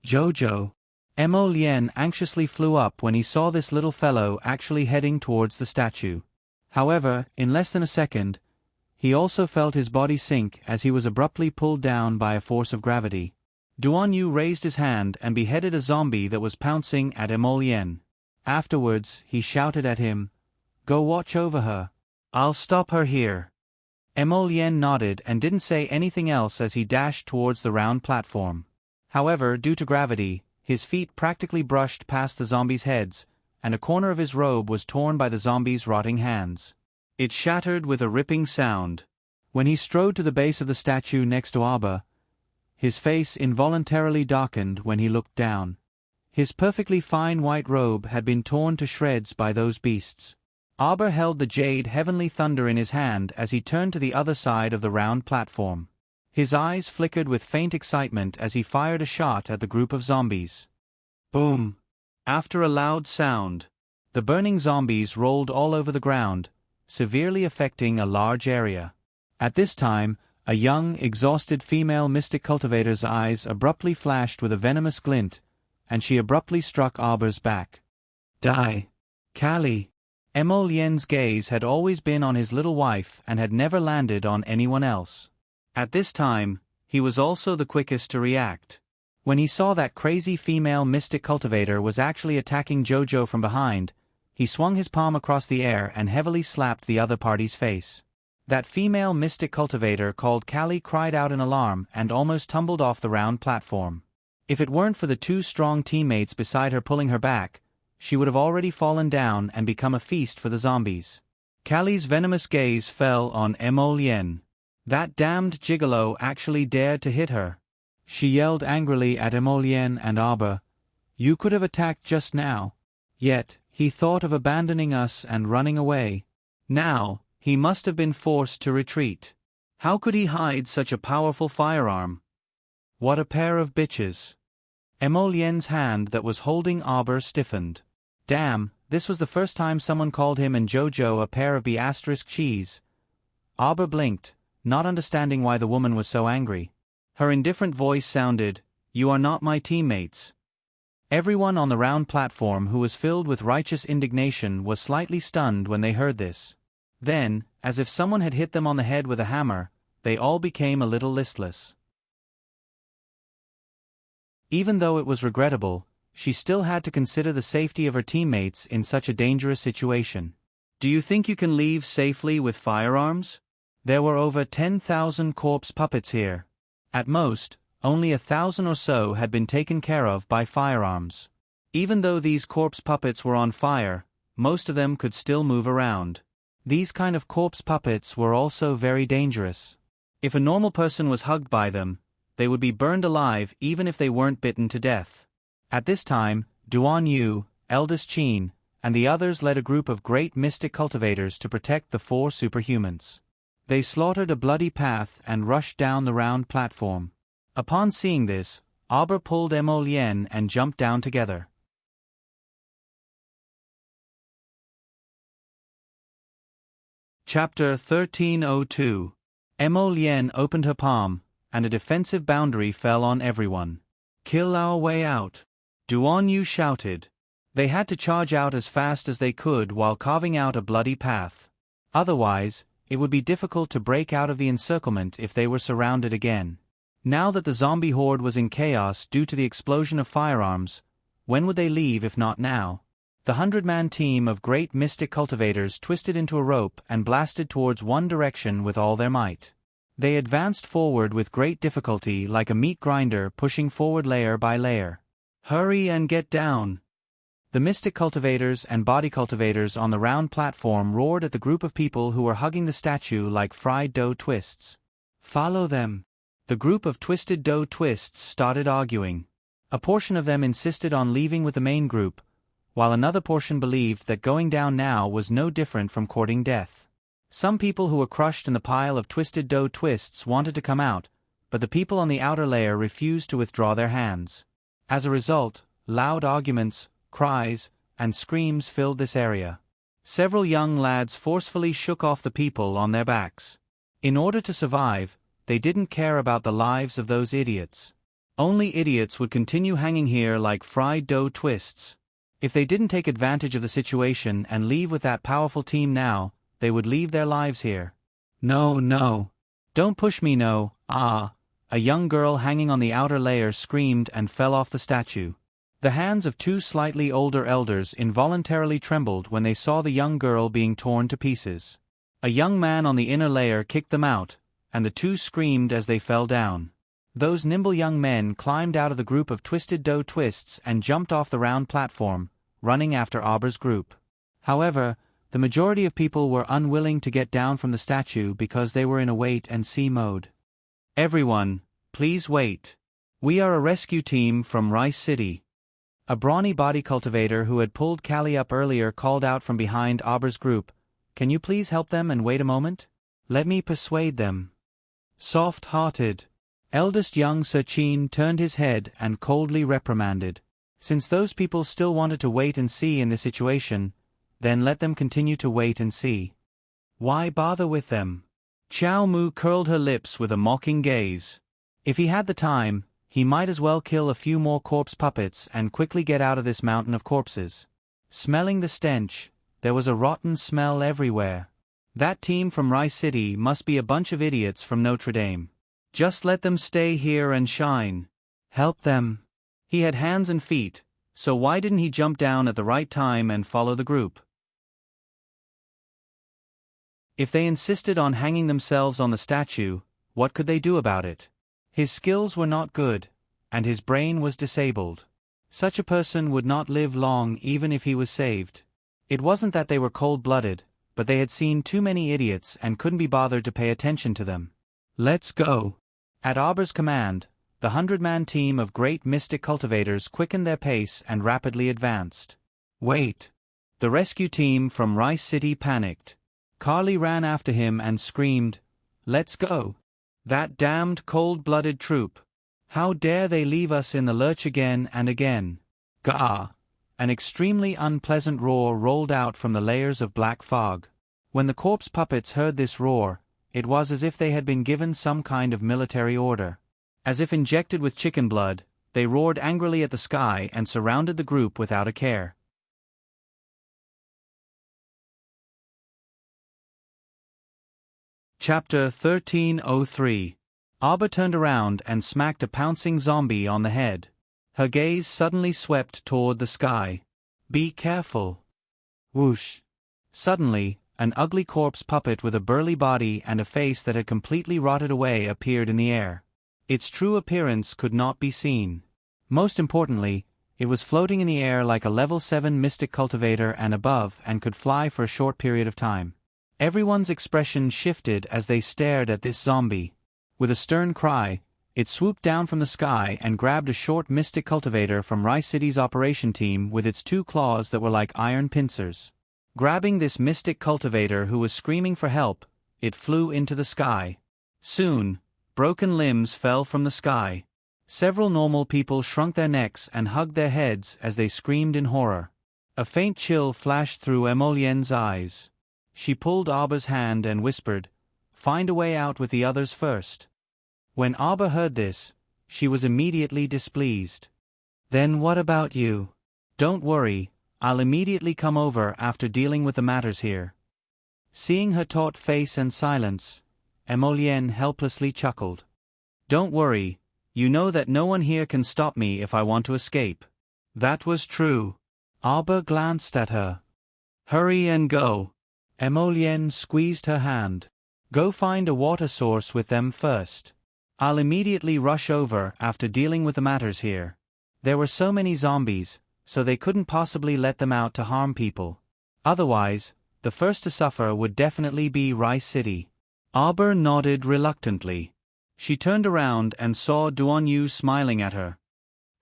A: Jojo. Mo Lien anxiously flew up when he saw this little fellow actually heading towards the statue. However, in less than a second, he also felt his body sink as he was abruptly pulled down by a force of gravity. Duan Yu raised his hand and beheaded a zombie that was pouncing at Mo Lien. Afterwards, he shouted at him, "Go watch over her. I'll stop her here." Mo Lien nodded and didn't say anything else as he dashed towards the round platform. However, due to gravity, his feet practically brushed past the zombies' heads, and a corner of his robe was torn by the zombies' rotting hands. It shattered with a ripping sound. When he strode to the base of the statue next to Abba, his face involuntarily darkened when he looked down. His perfectly fine white robe had been torn to shreds by those beasts. Abba held the jade heavenly thunder in his hand as he turned to the other side of the round platform. His eyes flickered with faint excitement as he fired a shot at the group of zombies. Boom! After a loud sound, the burning zombies rolled all over the ground, severely affecting a large area. At this time, a young, exhausted female mystic cultivator's eyes abruptly flashed with a venomous glint, and she abruptly struck Abba's back. Die. Callie. Mo Lien's gaze had always been on his little wife and had never landed on anyone else. At this time, he was also the quickest to react. When he saw that crazy female mystic cultivator was actually attacking Jojo from behind, he swung his palm across the air and heavily slapped the other party's face. That female mystic cultivator called Callie cried out in alarm and almost tumbled off the round platform. If it weren't for the two strong teammates beside her pulling her back, she would have already fallen down and become a feast for the zombies. Callie's venomous gaze fell on Mo Lien. That damned gigolo actually dared to hit her. She yelled angrily at Mo Lien and Abba, "You could have attacked just now." Yet, he thought of abandoning us and running away. Now, he must have been forced to retreat. How could he hide such a powerful firearm? What a pair of bitches. Mo Lien's hand that was holding Abba stiffened. Damn, this was the first time someone called him and Jojo a pair of B***cheese. Abba blinked, not understanding why the woman was so angry. Her indifferent voice sounded, "You are not my teammates." Everyone on the round platform who was filled with righteous indignation was slightly stunned when they heard this. Then, as if someone had hit them on the head with a hammer, they all became a little listless. Even though it was regrettable, she still had to consider the safety of her teammates in such a dangerous situation. "Do you think you can leave safely with firearms? There were over 10,000 corpse puppets here. At most, only 1,000 or so had been taken care of by firearms. Even though these corpse puppets were on fire, most of them could still move around. These kind of corpse puppets were also very dangerous. If a normal person was hugged by them, they would be burned alive even if they weren't bitten to death." At this time, Duan Yu, eldest Qin, and the others led a group of great mystic cultivators to protect the four superhumans. They slaughtered a bloody path and rushed down the round platform. Upon seeing this, Abba pulled Mo Lien and jumped down together. Chapter 1302. Mo Lien opened her palm, and a defensive boundary fell on everyone. "Kill our way out," Duan Yu shouted. They had to charge out as fast as they could while carving out a bloody path. Otherwise, it would be difficult to break out of the encirclement if they were surrounded again. Now that the zombie horde was in chaos due to the explosion of firearms, when would they leave if not now? The 100-man team of great mystic cultivators twisted into a rope and blasted towards one direction with all their might. They advanced forward with great difficulty like a meat grinder pushing forward layer by layer. "Hurry and get down!" The mystic cultivators and body cultivators on the round platform roared at the group of people who were hugging the statue like fried dough twists. "Follow them!" The group of twisted dough twists started arguing. A portion of them insisted on leaving with the main group, while another portion believed that going down now was no different from courting death. Some people who were crushed in the pile of twisted dough twists wanted to come out, but the people on the outer layer refused to withdraw their hands. As a result, loud arguments, cries, and screams filled this area. Several young lads forcefully shook off the people on their backs. In order to survive, they didn't care about the lives of those idiots. Only idiots would continue hanging here like fried dough twists. If they didn't take advantage of the situation and leave with that powerful team now, they would leave their lives here. No, no. Don't push me, no. Ah. A young girl hanging on the outer layer screamed and fell off the statue. The hands of two slightly older elders involuntarily trembled when they saw the young girl being torn to pieces. A young man on the inner layer kicked them out, and the two screamed as they fell down. Those nimble young men climbed out of the group of twisted dough twists and jumped off the round platform, running after Auber's group. However, the majority of people were unwilling to get down from the statue because they were in a wait-and-see mode. Everyone, please wait. We are a rescue team from Rice City. A brawny body cultivator who had pulled Callie up earlier called out from behind Auber's group, "Can you please help them and wait a moment? Let me persuade them." Soft-hearted. Eldest young Sachin turned his head and coldly reprimanded. Since those people still wanted to wait and see in this situation, then let them continue to wait and see. Why bother with them? Xiao Mu curled her lips with a mocking gaze. If he had the time, he might as well kill a few more corpse puppets and quickly get out of this mountain of corpses. Smelling the stench, there was a rotten smell everywhere. That team from Rice City must be a bunch of idiots from Notre Dame. Just let them stay here and shine. Help them. He had hands and feet, so why didn't he jump down at the right time and follow the group? If they insisted on hanging themselves on the statue, what could they do about it? His skills were not good, and his brain was disabled. Such a person would not live long even if he was saved. It wasn't that they were cold-blooded, but they had seen too many idiots and couldn't be bothered to pay attention to them. Let's go. At Auber's command, the 100-man team of great mystic cultivators quickened their pace and rapidly advanced. Wait. The rescue team from Rice City panicked. Carly ran after him and screamed, "Let's go. That damned cold-blooded troop. How dare they leave us in the lurch again and again?" Gah! An extremely unpleasant roar rolled out from the layers of black fog. When the corpse puppets heard this roar, it was as if they had been given some kind of military order. As if injected with chicken blood, they roared angrily at the sky and surrounded the group without a care. Chapter 1303. Auber turned around and smacked a pouncing zombie on the head. Her gaze suddenly swept toward the sky. "Be careful." Whoosh. Suddenly, an ugly corpse puppet with a burly body and a face that had completely rotted away appeared in the air. Its true appearance could not be seen. Most importantly, it was floating in the air like a level 7 mystic cultivator and above and could fly for a short period of time. Everyone's expression shifted as they stared at this zombie. With a stern cry, it swooped down from the sky and grabbed a short mystic cultivator from Rice City's operation team with its 2 claws that were like iron pincers. Grabbing this mystic cultivator who was screaming for help, it flew into the sky. Soon, broken limbs fell from the sky. Several normal people shrunk their necks and hugged their heads as they screamed in horror. A faint chill flashed through Emolienne's eyes. She pulled Auber's hand and whispered, "Find a way out with the others first." When Auber heard this, she was immediately displeased. "Then what about you?" "Don't worry, I'll immediately come over after dealing with the matters here." Seeing her taut face and silence, Emolienne helplessly chuckled. "Don't worry, you know that no one here can stop me if I want to escape." That was true. Auber glanced at her. "Hurry and go." Emolienne squeezed her hand. "Go find a water source with them first. I'll immediately rush over after dealing with the matters here." There were so many zombies, so they couldn't possibly let them out to harm people. Otherwise, the first to suffer would definitely be Rice City. Auber nodded reluctantly. She turned around and saw Duanyu smiling at her.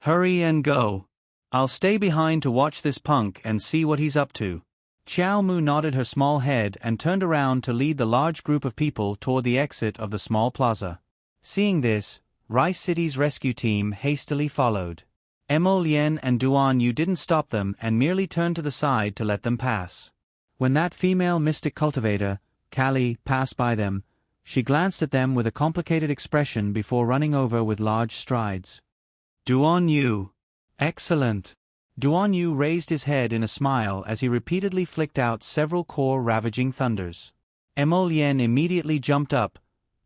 A: "Hurry and go. I'll stay behind to watch this punk and see what he's up to." Xiao Mu nodded her small head and turned around to lead the large group of people toward the exit of the small plaza. Seeing this, Rice City's rescue team hastily followed. Emolienne and Duanyu didn't stop them and merely turned to the side to let them pass. When that female mystic cultivator, Callie, passed by them, She glanced at them with a complicated expression before running over with large strides. Duan Yu. Excellent. Duan Yu raised his head in a smile as he repeatedly flicked out several core-ravaging thunders. Emolien immediately jumped up,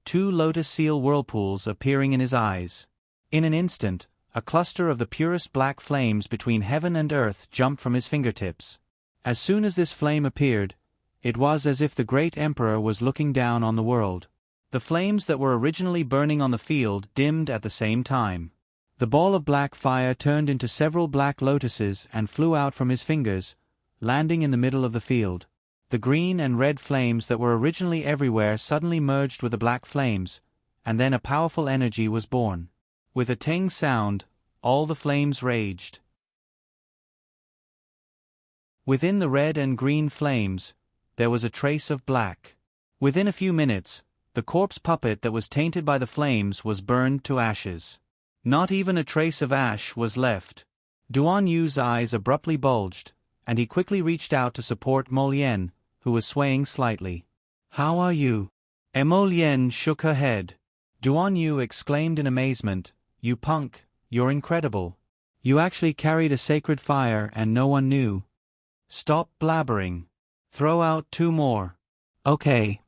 A: 2 lotus seal whirlpools appearing in his eyes. In an instant, a cluster of the purest black flames between heaven and earth jumped from his fingertips. As soon as this flame appeared, it was as if the great emperor was looking down on the world. The flames that were originally burning on the field dimmed at the same time. The ball of black fire turned into several black lotuses and flew out from his fingers, landing in the middle of the field. The green and red flames that were originally everywhere suddenly merged with the black flames, and then a powerful energy was born. With a ting sound, all the flames raged. Within the red and green flames, there was a trace of black. Within a few minutes, the corpse puppet that was tainted by the flames was burned to ashes. Not even a trace of ash was left. Duan Yu's eyes abruptly bulged, and he quickly reached out to support Molien, who was swaying slightly. How are you? Emolien shook her head. Duan Yu exclaimed in amazement, You punk, you're incredible. You actually carried a sacred fire and no one knew. Stop blabbering. Throw out 2 more. Okay.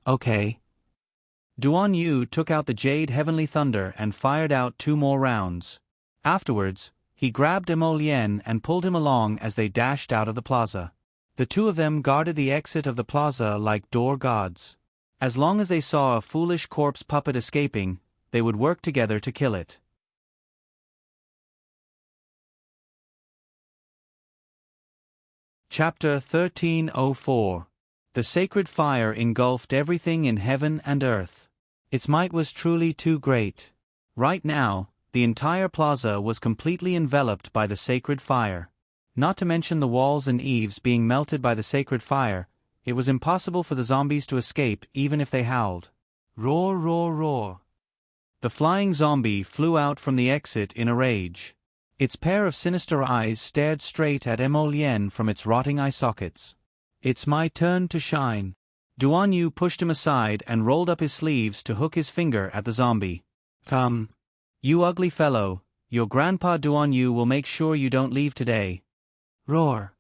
A: Duan Yu took out the Jade Heavenly Thunder and fired out 2 more rounds. Afterwards, he grabbed Emolien and pulled him along as they dashed out of the plaza. The 2 of them guarded the exit of the plaza like door gods. As long as they saw a foolish corpse puppet escaping, they would work together to kill it. Chapter 1304. The sacred fire engulfed everything in heaven and earth. Its might was truly too great. Right now, the entire plaza was completely enveloped by the sacred fire. Not to mention the walls and eaves being melted by the sacred fire, it was impossible for the zombies to escape even if they howled. Roar, roar, roar. The flying zombie flew out from the exit in a rage. Its pair of sinister eyes stared straight at Emolien from its rotting eye sockets. It's my turn to shine. Duan Yu pushed him aside and rolled up his sleeves to hook his finger at the zombie. Come. You ugly fellow, your grandpa Duan Yu will make sure you don't leave today. Roar.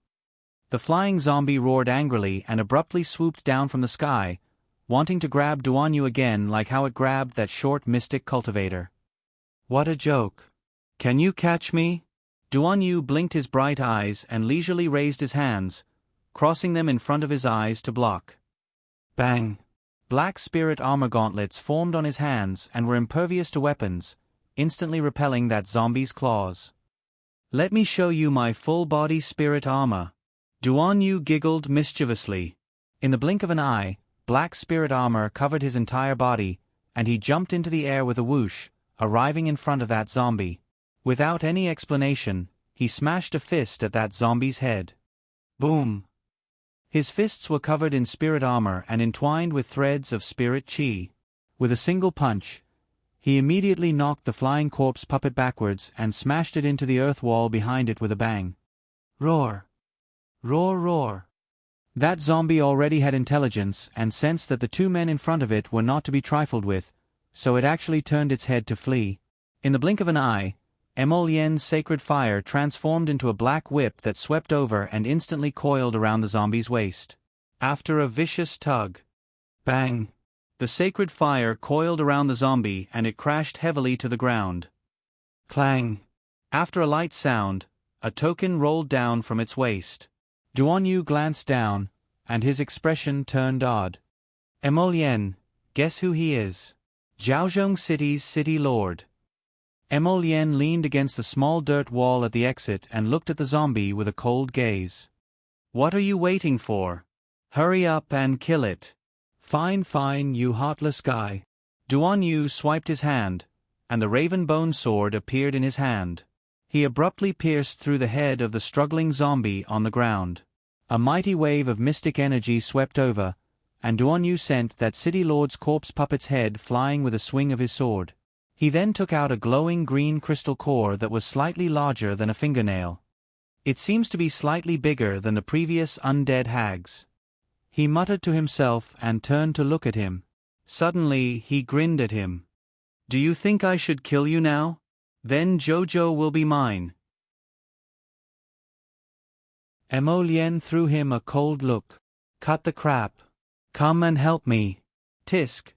A: The flying zombie roared angrily and abruptly swooped down from the sky, wanting to grab Duan Yu again like how it grabbed that short mystic cultivator. What a joke. Can you catch me? Duan Yu blinked his bright eyes and leisurely raised his hands, crossing them in front of his eyes to block. Bang! Black spirit armor gauntlets formed on his hands and were impervious to weapons, instantly repelling that zombie's claws. Let me show you my full-body spirit armor. Duan Yu giggled mischievously. In the blink of an eye, black spirit armor covered his entire body, and he jumped into the air with a whoosh, arriving in front of that zombie. Without any explanation, he smashed a fist at that zombie's head. Boom! His fists were covered in spirit armor and entwined with threads of spirit chi. With a single punch, he immediately knocked the flying corpse puppet backwards and smashed it into the earth wall behind it with a bang. Roar! Roar, roar! That zombie already had intelligence and sensed that the 2 men in front of it were not to be trifled with, so it actually turned its head to flee. In the blink of an eye, Emolien's sacred fire transformed into a black whip that swept over and instantly coiled around the zombie's waist. After a vicious tug, bang! The sacred fire coiled around the zombie and it crashed heavily to the ground. Clang! After a light sound, a token rolled down from its waist. Duan Yu glanced down, and his expression turned odd. Emolien, guess who he is? Jiaozhong City's city lord. Emolien leaned against the small dirt wall at the exit and looked at the zombie with a cold gaze. What are you waiting for? Hurry up and kill it. Fine, you heartless guy. Duan Yu swiped his hand, and the raven bone sword appeared in his hand. He abruptly pierced through the head of the struggling zombie on the ground. A mighty wave of mystic energy swept over, and Duan Yu sent that city lord's corpse puppet's head flying with a swing of his sword. He then took out a glowing green crystal core that was slightly larger than a fingernail. It seems to be slightly bigger than the previous undead hags. He muttered to himself and turned to look at him. Suddenly, he grinned at him. Do you think I should kill you now? Then Jojo will be mine. Emolien threw him a cold look. Cut the crap. Come and help me. Tisk.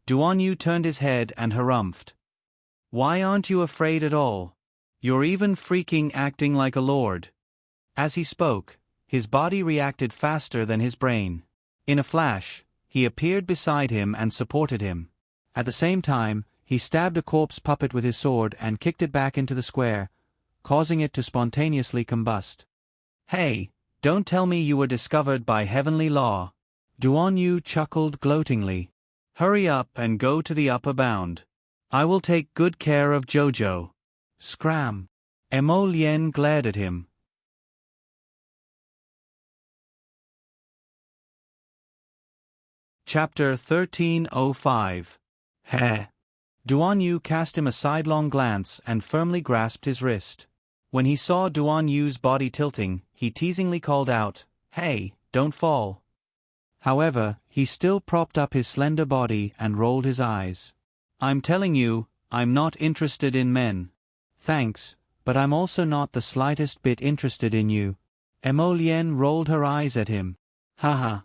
A: Duan Yu turned his head and harumphed. Why aren't you afraid at all? You're even freaking acting like a lord. As he spoke, his body reacted faster than his brain. In a flash, he appeared beside him and supported him. At the same time, he stabbed a corpse puppet with his sword and kicked it back into the square, causing it to spontaneously combust. Hey, don't tell me you were discovered by heavenly law. Duan Yu chuckled gloatingly. Hurry up and go to the upper bound. I will take good care of Jojo. Scram. Emolien glared at him. Chapter 1305. Heh. Duan Yu cast him a sidelong glance and firmly grasped his wrist. When he saw Duan Yu's body tilting, he teasingly called out, Hey, don't fall. However, he still propped up his slender body and rolled his eyes. I'm telling you, I'm not interested in men. Thanks, but I'm also not the slightest bit interested in you. Emolien rolled her eyes at him. Haha.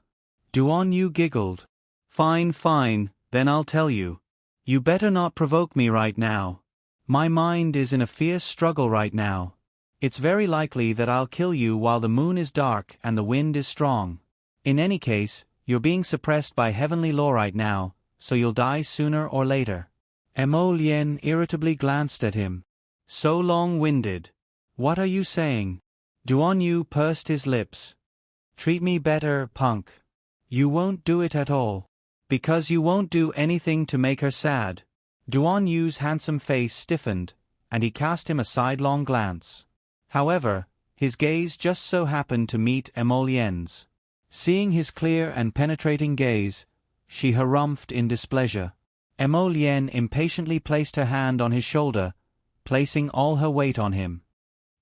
A: Duan Yu giggled. Fine, then I'll tell you. You better not provoke me right now. My mind is in a fierce struggle right now. It's very likely that I'll kill you while the moon is dark and the wind is strong. In any case, you're being suppressed by heavenly law right now, so you'll die sooner or later. Emolien irritably glanced at him. So long-winded. What are you saying? Duan Yu pursed his lips. Treat me better, punk. You won't do it at all. Because you won't do anything to make her sad. Duan Yu's handsome face stiffened, and he cast him a sidelong glance. However, his gaze just so happened to meet Emolien's. Seeing his clear and penetrating gaze, she harumphed in displeasure. Emolien impatiently placed her hand on his shoulder, placing all her weight on him.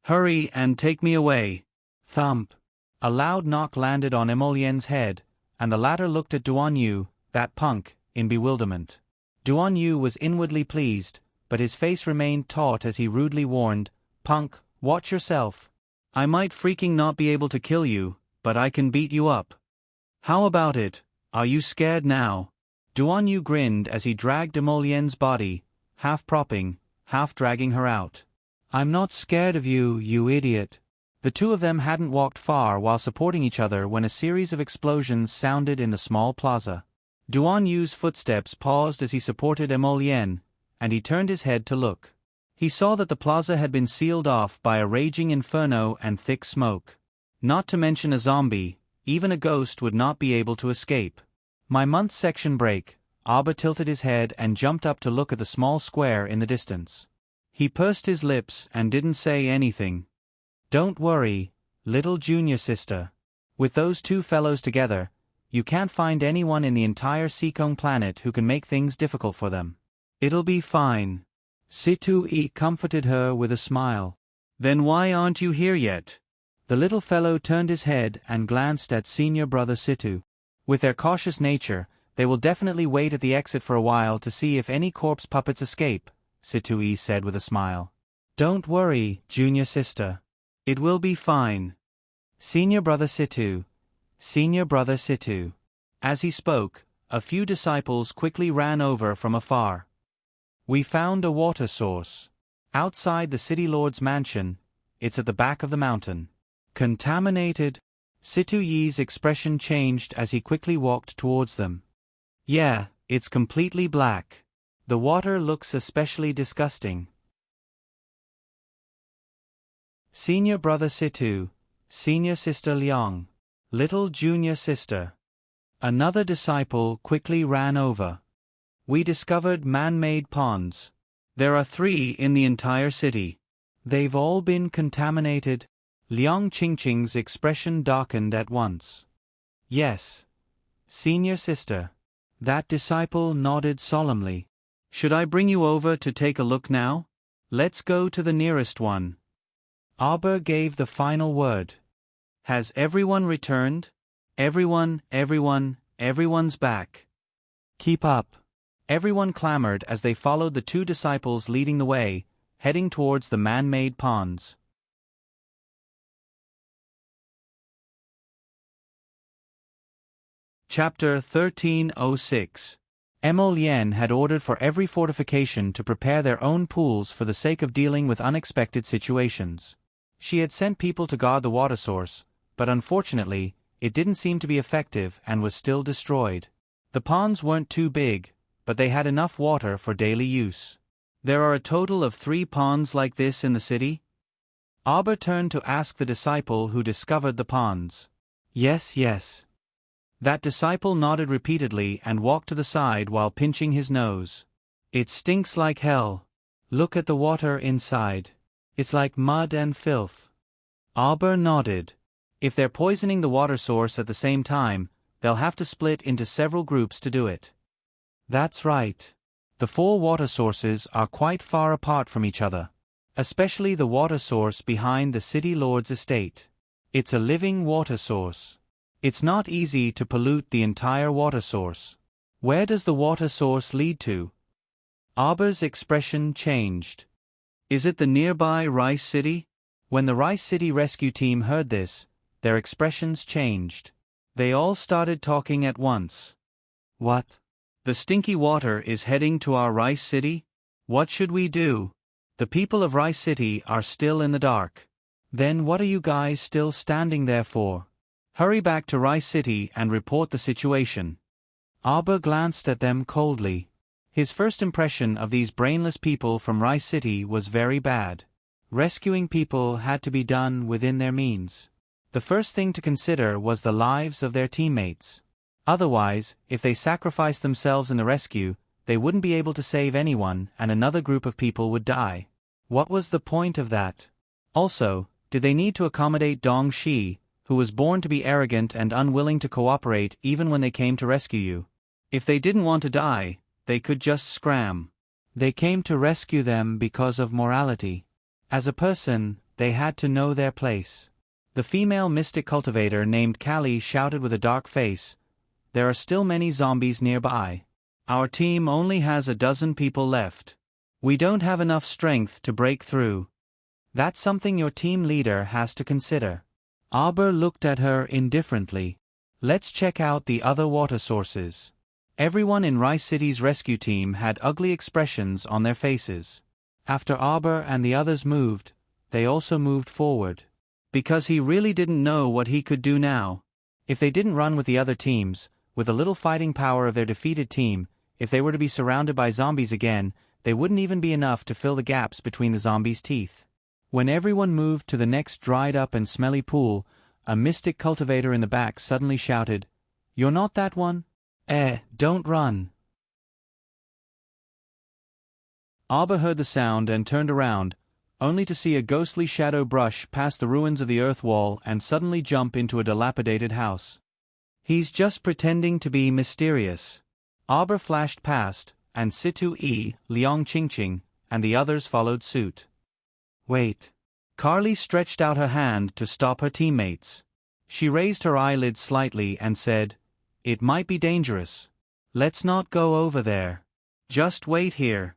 A: Hurry and take me away. Thump. A loud knock landed on Emolien's head, and the latter looked at Duan Yu, that punk, in bewilderment. Duan Yu was inwardly pleased, but his face remained taut as he rudely warned, Punk, watch yourself. I might freaking not be able to kill you, but I can beat you up. How about it? Are you scared now? Duan Yu grinned as he dragged Emolien's body, half propping, half dragging her out. I'm not scared of you, you idiot. The two of them hadn't walked far while supporting each other when a series of explosions sounded in the small plaza. Duan Yu's footsteps paused as he supported Emolien, and he turned his head to look. He saw that the plaza had been sealed off by a raging inferno and thick smoke. Not to mention a zombie, even a ghost would not be able to escape. My month's section break. Abba tilted his head and jumped up to look at the small square in the distance. He pursed his lips and didn't say anything. Don't worry, little junior sister. With those two fellows together, you can't find anyone in the entire Seekong planet who can make things difficult for them. It'll be fine. Situ-E comforted her with a smile. Then why aren't you here yet? The little fellow turned his head and glanced at senior brother Situ. With their cautious nature, they will definitely wait at the exit for a while to see if any corpse puppets escape, Situ-E said with a smile. Don't worry, junior sister. It will be fine. Senior brother Situ. Senior brother Situ. As he spoke, a few disciples quickly ran over from afar. We found a water source. Outside the city lord's mansion, it's at the back of the mountain. Contaminated? Situ-Yi's expression changed as he quickly walked towards them. Yeah, it's completely black. The water looks especially disgusting. Senior brother Situ, senior sister Liang. Little junior sister. Another disciple quickly ran over. We discovered man-made ponds. There are 3 in the entire city. They've all been contaminated. Liang Qingqing's expression darkened at once. Yes. Senior sister. That disciple nodded solemnly. Should I bring you over to take a look now? Let's go to the nearest one. Abba gave the final word. Has everyone returned? Everyone's back. Keep up. Everyone clamored as they followed the two disciples leading the way, heading towards the man-made ponds. Chapter 1306. Emolien had ordered for every fortification to prepare their own pools for the sake of dealing with unexpected situations. She had sent people to guard the water source, but unfortunately, it didn't seem to be effective and was still destroyed. The ponds weren't too big, but they had enough water for daily use. There are a total of 3 ponds like this in the city? Abba turned to ask the disciple who discovered the ponds. Yes. That disciple nodded repeatedly and walked to the side while pinching his nose. It stinks like hell. Look at the water inside. It's like mud and filth. Abba nodded. If they're poisoning the water source at the same time, they'll have to split into several groups to do it. That's right. The 4 water sources are quite far apart from each other, especially the water source behind the city lord's estate. It's a living water source. It's not easy to pollute the entire water source. Where does the water source lead to? Abba's expression changed. Is it the nearby Rice City? When the Rice City rescue team heard this, their expressions changed. They all started talking at once. What? The stinky water is heading to our Rice City? What should we do? The people of Rice City are still in the dark. Then what are you guys still standing there for? Hurry back to Rice City and report the situation. Abba glanced at them coldly. His first impression of these brainless people from Rice City was very bad. Rescuing people had to be done within their means. The first thing to consider was the lives of their teammates. Otherwise, if they sacrificed themselves in the rescue, they wouldn't be able to save anyone and another group of people would die. What was the point of that? Also, did they need to accommodate Dong Shi, who was born to be arrogant and unwilling to cooperate even when they came to rescue you? If they didn't want to die, they could just scram. They came to rescue them because of morality. As a person, they had to know their place. The female mystic cultivator named Callie shouted with a dark face, "There are still many zombies nearby. Our team only has 12 people left. We don't have enough strength to break through." That's something your team leader has to consider. Abba looked at her indifferently. Let's check out the other water sources. Everyone in Rice City's rescue team had ugly expressions on their faces. After Abba and the others moved, they also moved forward. Because he really didn't know what he could do now. If they didn't run with the other teams, with the little fighting power of their defeated team, if they were to be surrounded by zombies again, they wouldn't even be enough to fill the gaps between the zombies' teeth. When everyone moved to the next dried-up and smelly pool, a mystic cultivator in the back suddenly shouted, "You're not that one? Don't run." Abba heard the sound and turned around, only to see a ghostly shadow brush past the ruins of the earth wall and suddenly jump into a dilapidated house. He's just pretending to be mysterious. Abba flashed past, and Situ E, Liang Qingqing, and the others followed suit. Wait. Carly stretched out her hand to stop her teammates. She raised her eyelids slightly and said, "It might be dangerous. Let's not go over there. Just wait here."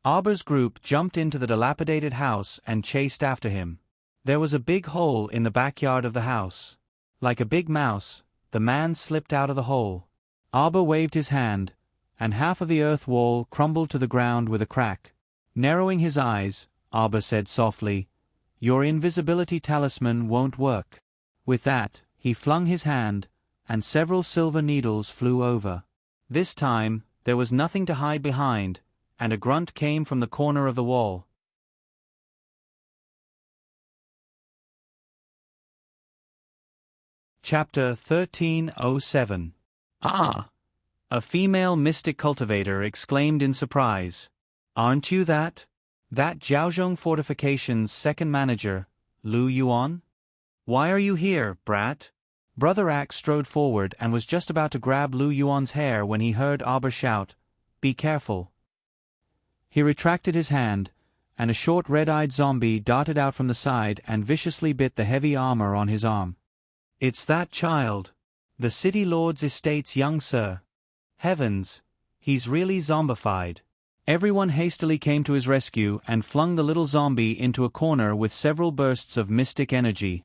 A: Abba's group jumped into the dilapidated house and chased after him. There was a big hole in the backyard of the house. Like a big mouse, the man slipped out of the hole. Abba waved his hand, and half of the earth wall crumbled to the ground with a crack. Narrowing his eyes, Abba said softly, "Your invisibility talisman won't work." With that, he flung his hand, and several silver needles flew over. This time, there was nothing to hide behind, and a grunt came from the corner of the wall. Chapter 1307. "Ah!" a female mystic cultivator exclaimed in surprise. "Aren't you that? That Jiaozhong Fortification's second manager, Lu Yuan? Why are you here, brat?" Brother Axe strode forward and was just about to grab Lu Yuan's hair when he heard Abba shout, "Be careful." He retracted his hand, and a short red-eyed zombie darted out from the side and viciously bit the heavy armor on his arm. "It's that child. The city lord's estate's young sir. Heavens, He's really zombified. Everyone hastily came to his rescue and flung the little zombie into a corner with several bursts of mystic energy.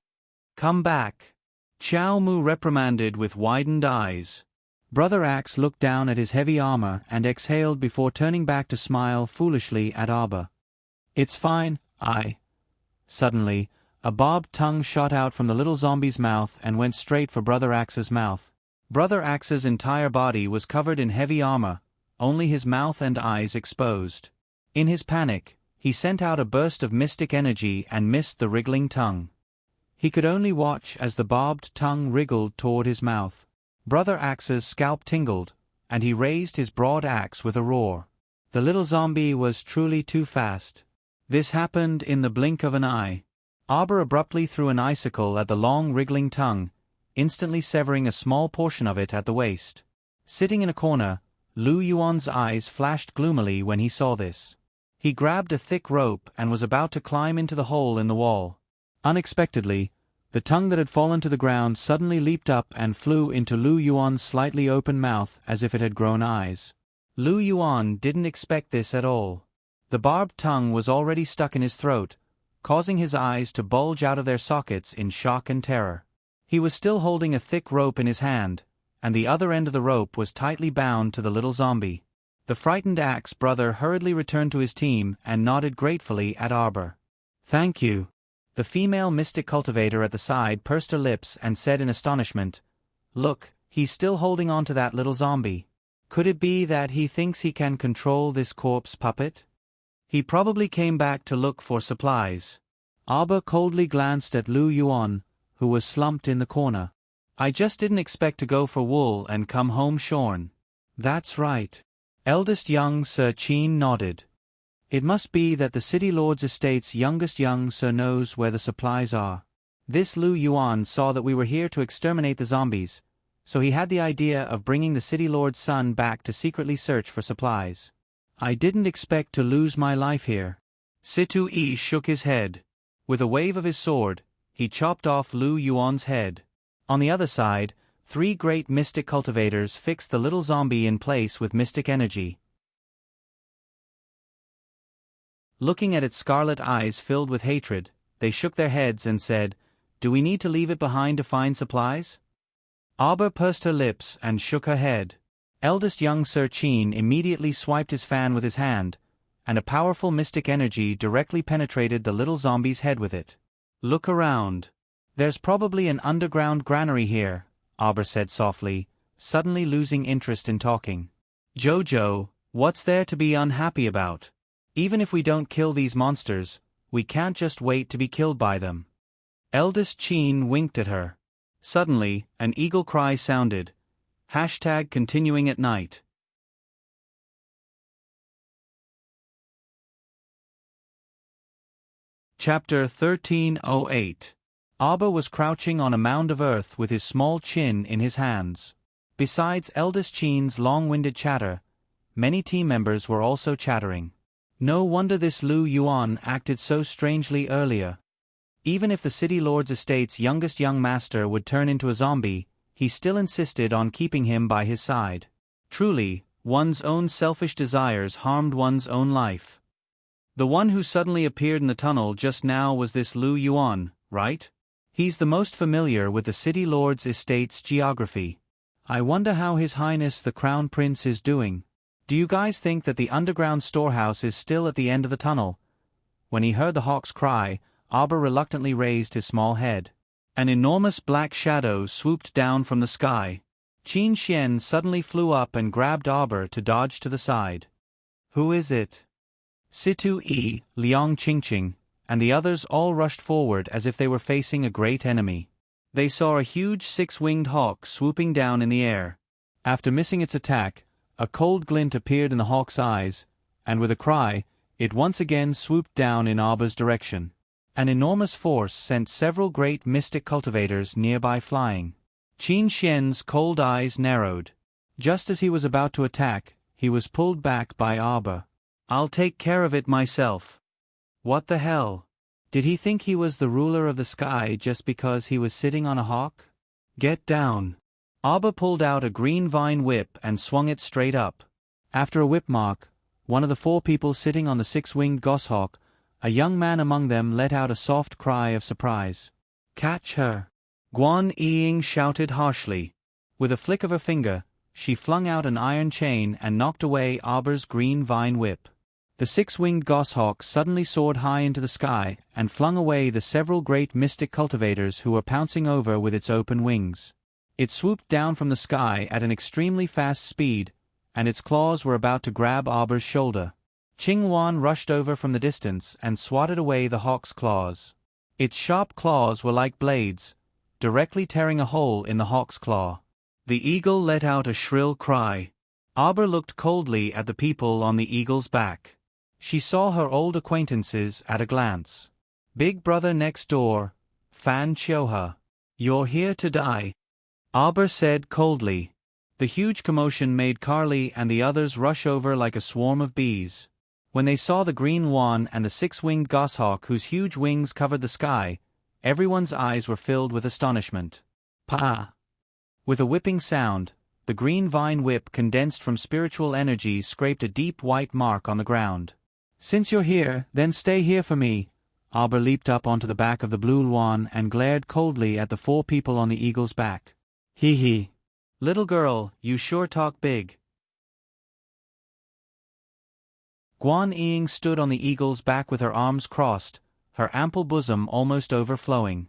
A: Come back! Xiao Mu reprimanded with widened eyes. Brother Axe looked down at his heavy armor and exhaled before turning back to smile foolishly at Arba. It's fine, Suddenly, a barbed tongue shot out from the little zombie's mouth and went straight for Brother Axe's mouth. Brother Axe's entire body was covered in heavy armor, only his mouth and eyes exposed. In his panic, he sent out a burst of mystic energy and missed the wriggling tongue. He could only watch as the barbed tongue wriggled toward his mouth. Brother Axe's scalp tingled, and he raised his broad axe with a roar. The little zombie was truly too fast. This happened in the blink of an eye. Arba abruptly threw an icicle at the long wriggling tongue, instantly severing a small portion of it at the waist. Sitting in a corner, Lu Yuan's eyes flashed gloomily when he saw this. He grabbed a thick rope and was about to climb into the hole in the wall. Unexpectedly, the tongue that had fallen to the ground suddenly leaped up and flew into Lu Yuan's slightly open mouth as if it had grown eyes. Lu Yuan didn't expect this at all. The barbed tongue was already stuck in his throat, causing his eyes to bulge out of their sockets in shock and terror. He was still holding a thick rope in his hand, and the other end of the rope was tightly bound to the little zombie. The frightened Axe brother hurriedly returned to his team and nodded gratefully at Arba. Thank you. The female mystic cultivator at the side pursed her lips and said in astonishment, Look, he's still holding on to that little zombie. Could it be that he thinks he can control this corpse puppet? He probably came back to look for supplies. Arba coldly glanced at Lu Yuan, who was slumped in the corner. I just didn't expect to go for wool and come home shorn. That's right. Eldest young Sir Qin nodded. It must be that the city lord's estate's youngest young sir knows where the supplies are. This Lu Yuan saw that we were here to exterminate the zombies, so he had the idea of bringing the city lord's son back to secretly search for supplies. I didn't expect to lose my life here. Situ Yi shook his head. With a wave of his sword, he chopped off Lu Yuan's head. On the other side, 3 great mystic cultivators fixed the little zombie in place with mystic energy. Looking at its scarlet eyes filled with hatred, they shook their heads and said, Do we need to leave it behind to find supplies? Arba pursed her lips and shook her head. Eldest young Sir Qin immediately swiped his fan with his hand, and a powerful mystic energy directly penetrated the little zombie's head with it. Look around. There's probably an underground granary here, Arba said softly, suddenly losing interest in talking. Jojo, what's there to be unhappy about? Even if we don't kill these monsters, we can't just wait to be killed by them. Eldest Qin winked at her. Suddenly, an eagle cry sounded. #continuing at night. Chapter 1308. Arba was crouching on a mound of earth with his small chin in his hands. Besides Eldest Qin's long-winded chatter, many team members were also chattering. No wonder this Lu Yuan acted so strangely earlier. Even if the city lord's estate's youngest young master would turn into a zombie, he still insisted on keeping him by his side. Truly, one's own selfish desires harmed one's own life. The one who suddenly appeared in the tunnel just now was this Lu Yuan, right? He's the most familiar with the city lord's estate's geography. I wonder how His Highness the Crown Prince is doing. Do you guys think that the underground storehouse is still at the end of the tunnel? When he heard the hawk's cry, Arba reluctantly raised his small head. An enormous black shadow swooped down from the sky. Qin Xian suddenly flew up and grabbed Arba to dodge to the side. Who is it? Situ Yi, Liang Qingqing, and the others all rushed forward as if they were facing a great enemy. They saw a huge 6-winged hawk swooping down in the air. After missing its attack, a cold glint appeared in the hawk's eyes, and with a cry, it once again swooped down in Arba's direction. An enormous force sent several great mystic cultivators nearby flying. Qin Xian's cold eyes narrowed. Just as he was about to attack, he was pulled back by Arba. I'll take care of it myself. What the hell? Did he think he was the ruler of the sky just because he was sitting on a hawk? Get down. Arba pulled out a green vine whip and swung it straight up. After a whip mark, one of the 4 people sitting on the 6-winged goshawk, a young man among them let out a soft cry of surprise. "Catch her!" Guan Ying shouted harshly. With a flick of her finger, she flung out an iron chain and knocked away Arbor's green vine whip. The 6-winged goshawk suddenly soared high into the sky and flung away the several great mystic cultivators who were pouncing over with its open wings. It swooped down from the sky at an extremely fast speed, and its claws were about to grab Arbor's shoulder. Qing Wan rushed over from the distance and swatted away the hawk's claws. Its sharp claws were like blades, directly tearing a hole in the hawk's claw. The eagle let out a shrill cry. Arbor looked coldly at the people on the eagle's back. She saw her old acquaintances at a glance. Big brother next door, Fan Chioha. "You're here to die," Arbor said coldly. The huge commotion made Carly and the others rush over like a swarm of bees. When they saw the green Wan and the 6-winged goshawk whose huge wings covered the sky, everyone's eyes were filled with astonishment. "Pa!" With a whipping sound, the green vine whip condensed from spiritual energy scraped a deep white mark on the ground. "Since you're here, then stay here for me." Arbor leaped up onto the back of the blue Wan and glared coldly at the 4 people on the eagle's back. "Hee hee. Little girl, you sure talk big." Guan Ying stood on the eagle's back with her arms crossed, her ample bosom almost overflowing.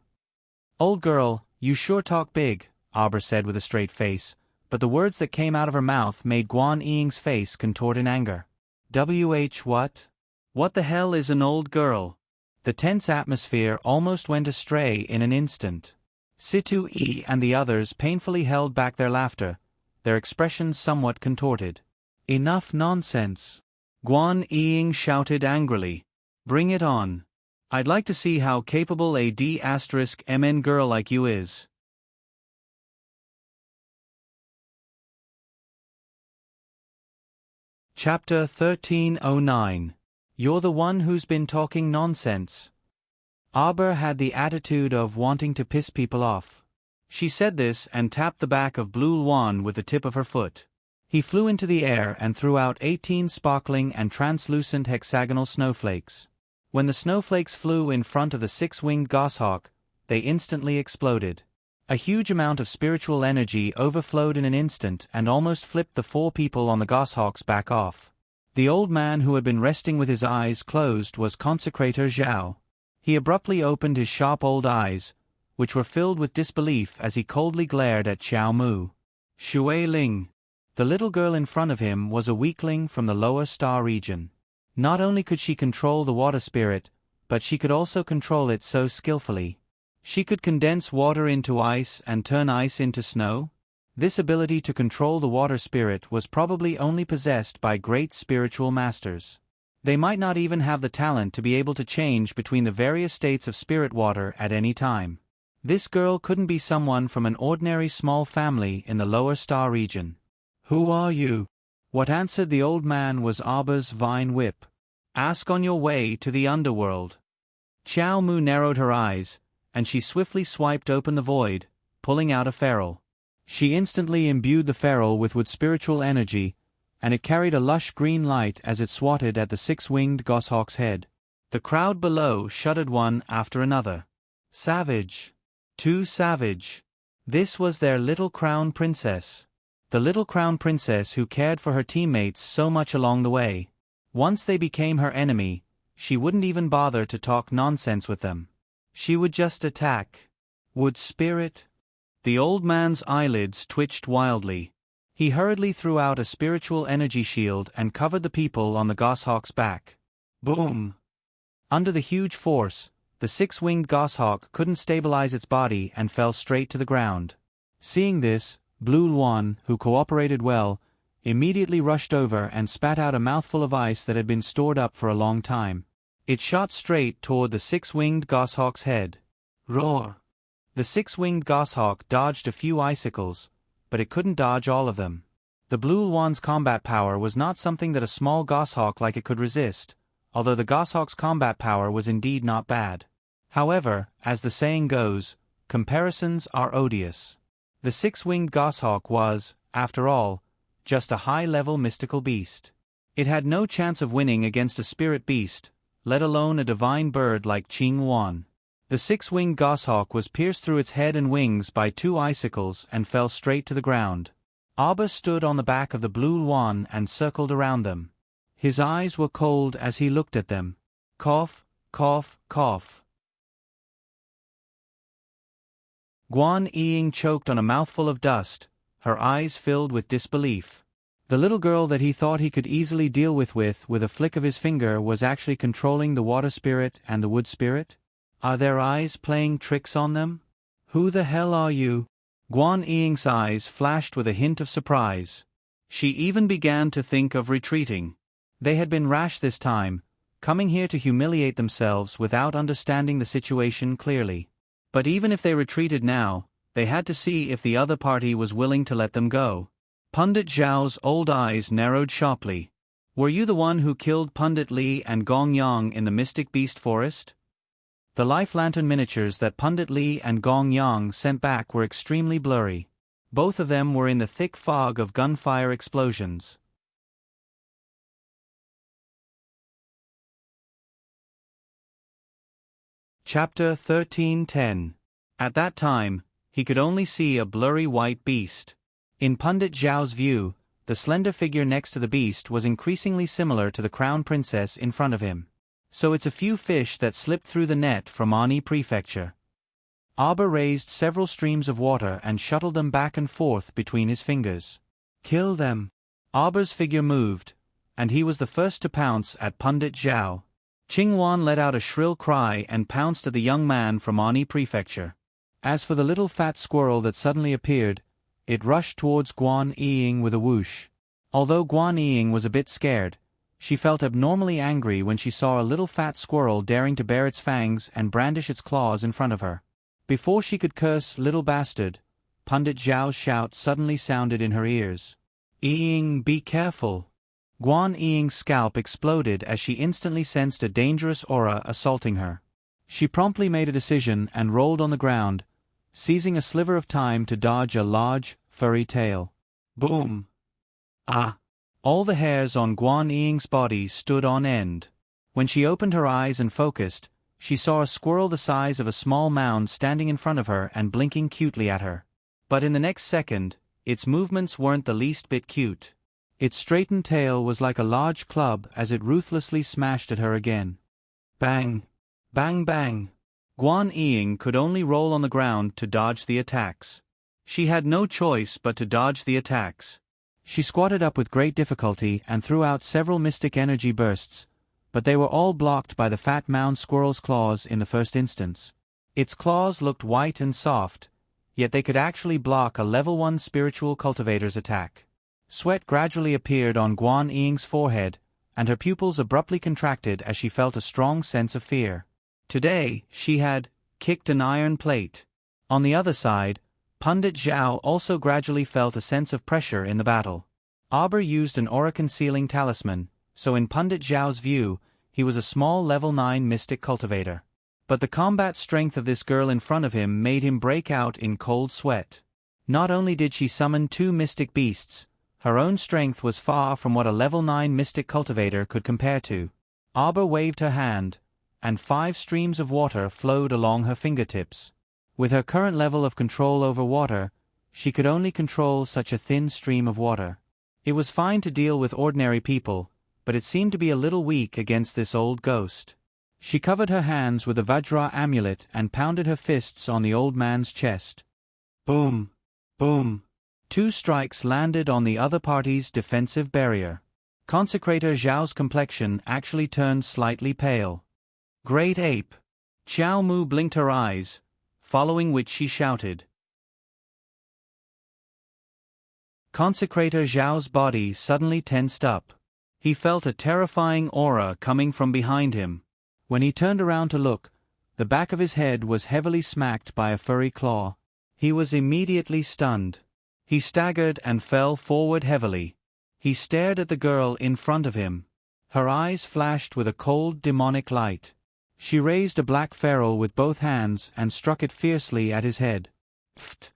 A: "Old girl, you sure talk big," Arbor said with a straight face, but the words that came out of her mouth made Guan Ying's face contort in anger. What? What the hell is an old girl?" The tense atmosphere almost went astray in an instant. Situ Yi and the others painfully held back their laughter, their expressions somewhat contorted. "Enough nonsense!" Guan Ying shouted angrily. "Bring it on. I'd like to see how capable a D*MN girl like you is." Chapter 1309. You're the one who's been talking nonsense. Arbor had the attitude of wanting to piss people off. She said this and tapped the back of Blue Wan with the tip of her foot. He flew into the air and threw out 18 sparkling and translucent hexagonal snowflakes. When the snowflakes flew in front of the 6-winged goshawk, they instantly exploded. A huge amount of spiritual energy overflowed in an instant and almost flipped the 4 people on the goshawk's back off. The old man who had been resting with his eyes closed was Consecrator Zhao. He abruptly opened his sharp old eyes, which were filled with disbelief as he coldly glared at Xiao Mu. Shui Ling. The little girl in front of him was a weakling from the lower star region. Not only could she control the water spirit, but she could also control it so skillfully. She could condense water into ice and turn ice into snow. This ability to control the water spirit was probably only possessed by great spiritual masters. They might not even have the talent to be able to change between the various states of spirit water at any time. This girl couldn't be someone from an ordinary small family in the lower star region. "Who are you?" What answered the old man was Arbor's vine whip. "Ask on your way to the underworld." Xiao Mu narrowed her eyes, and she swiftly swiped open the void, pulling out a ferrule. She instantly imbued the ferrule with spiritual energy, and it carried a lush green light as it swatted at the 6-winged goshawk's head. The crowd below shuddered one after another. Savage. Too savage. This was their little crown princess. The little crown princess who cared for her teammates so much along the way. Once they became her enemy, she wouldn't even bother to talk nonsense with them. She would just attack. Would spirit? The old man's eyelids twitched wildly. He hurriedly threw out a spiritual energy shield and covered the people on the goshawk's back. Boom! Under the huge force, the 6-winged goshawk couldn't stabilize its body and fell straight to the ground. Seeing this, Blue Luan, who cooperated well, immediately rushed over and spat out a mouthful of ice that had been stored up for a long time. It shot straight toward the 6-winged goshawk's head. Roar! The 6-winged goshawk dodged a few icicles, but it couldn't dodge all of them. The Blue Luan's combat power was not something that a small goshawk like it could resist, although the goshawk's combat power was indeed not bad. However, as the saying goes, comparisons are odious. The 6-winged goshawk was, after all, just a high-level mystical beast. It had no chance of winning against a spirit beast, let alone a divine bird like Qing Wan. The six-winged goshawk was pierced through its head and wings by two icicles and fell straight to the ground. Abba stood on the back of the blue Luan and circled around them. His eyes were cold as he looked at them. Cough, cough, cough. Guan Ying choked on a mouthful of dust, her eyes filled with disbelief. The little girl that he thought he could easily deal with a flick of his finger was actually controlling the water spirit and the wood spirit? Are their eyes playing tricks on them? Who the hell are you? Guan Ying's eyes flashed with a hint of surprise. She even began to think of retreating. They had been rash this time, coming here to humiliate themselves without understanding the situation clearly. But even if they retreated now, they had to see if the other party was willing to let them go. Pundit Zhao's old eyes narrowed sharply. Were you the one who killed Pundit Li and Gong Yang in the Mystic Beast Forest? The life lantern miniatures that Pundit Li and Gong Yang sent back were extremely blurry. Both of them were in the thick fog of gunfire explosions. Chapter 13:10. At that time, he could only see a blurry white beast. In Pundit Zhao's view, the slender figure next to the beast was increasingly similar to the crown princess in front of him. So it's a few fish that slipped through the net from Ani Prefecture. Abba raised several streams of water and shuttled them back and forth between his fingers. Kill them. Abba's figure moved, and he was the first to pounce at Pundit Zhao. Qingwan let out a shrill cry and pounced at the young man from Ani Prefecture. As for the little fat squirrel that suddenly appeared, it rushed towards Guan Ying with a whoosh. Although Guan Ying was a bit scared, she felt abnormally angry when she saw a little fat squirrel daring to bare its fangs and brandish its claws in front of her. Before she could curse "little bastard," Pundit Zhao's shout suddenly sounded in her ears. "Ying, be careful!" Guan Ying's scalp exploded as she instantly sensed a dangerous aura assaulting her. She promptly made a decision and rolled on the ground, seizing a sliver of time to dodge a large, furry tail. Boom! Ah! All the hairs on Guan Ying's body stood on end. When she opened her eyes and focused, she saw a squirrel the size of a small mound standing in front of her and blinking cutely at her. But in the next second, its movements weren't the least bit cute. Its straightened tail was like a large club as it ruthlessly smashed at her again. Bang! Bang bang! Guan Ying could only roll on the ground to dodge the attacks. She had no choice but to dodge the attacks. She squatted up with great difficulty and threw out several mystic energy bursts, but they were all blocked by the fat mound squirrel's claws in the first instance. Its claws looked white and soft, yet they could actually block a level 1 spiritual cultivator's attack. Sweat gradually appeared on Guan Ying's forehead, and her pupils abruptly contracted as she felt a strong sense of fear. Today, she had kicked an iron plate. On the other side, Pundit Zhao also gradually felt a sense of pressure in the battle. Abba used an aura-concealing talisman, so in Pundit Zhao's view, he was a small level 9 mystic cultivator. But the combat strength of this girl in front of him made him break out in cold sweat. Not only did she summon 2 mystic beasts, her own strength was far from what a level 9 mystic cultivator could compare to. Abba waved her hand, and 5 streams of water flowed along her fingertips. With her current level of control over water, she could only control such a thin stream of water. It was fine to deal with ordinary people, but it seemed to be a little weak against this old ghost. She covered her hands with a Vajra amulet and pounded her fists on the old man's chest. Boom! Boom! 2 strikes landed on the other party's defensive barrier. Consecrator Zhao's complexion actually turned slightly pale. Great ape! Xiao Mu blinked her eyes, following which she shouted. Consecrator Zhao's body suddenly tensed up. He felt a terrifying aura coming from behind him. When he turned around to look, the back of his head was heavily smacked by a furry claw. He was immediately stunned. He staggered and fell forward heavily. He stared at the girl in front of him. Her eyes flashed with a cold demonic light. She raised a black ferrule with both hands and struck it fiercely at his head. Pfft!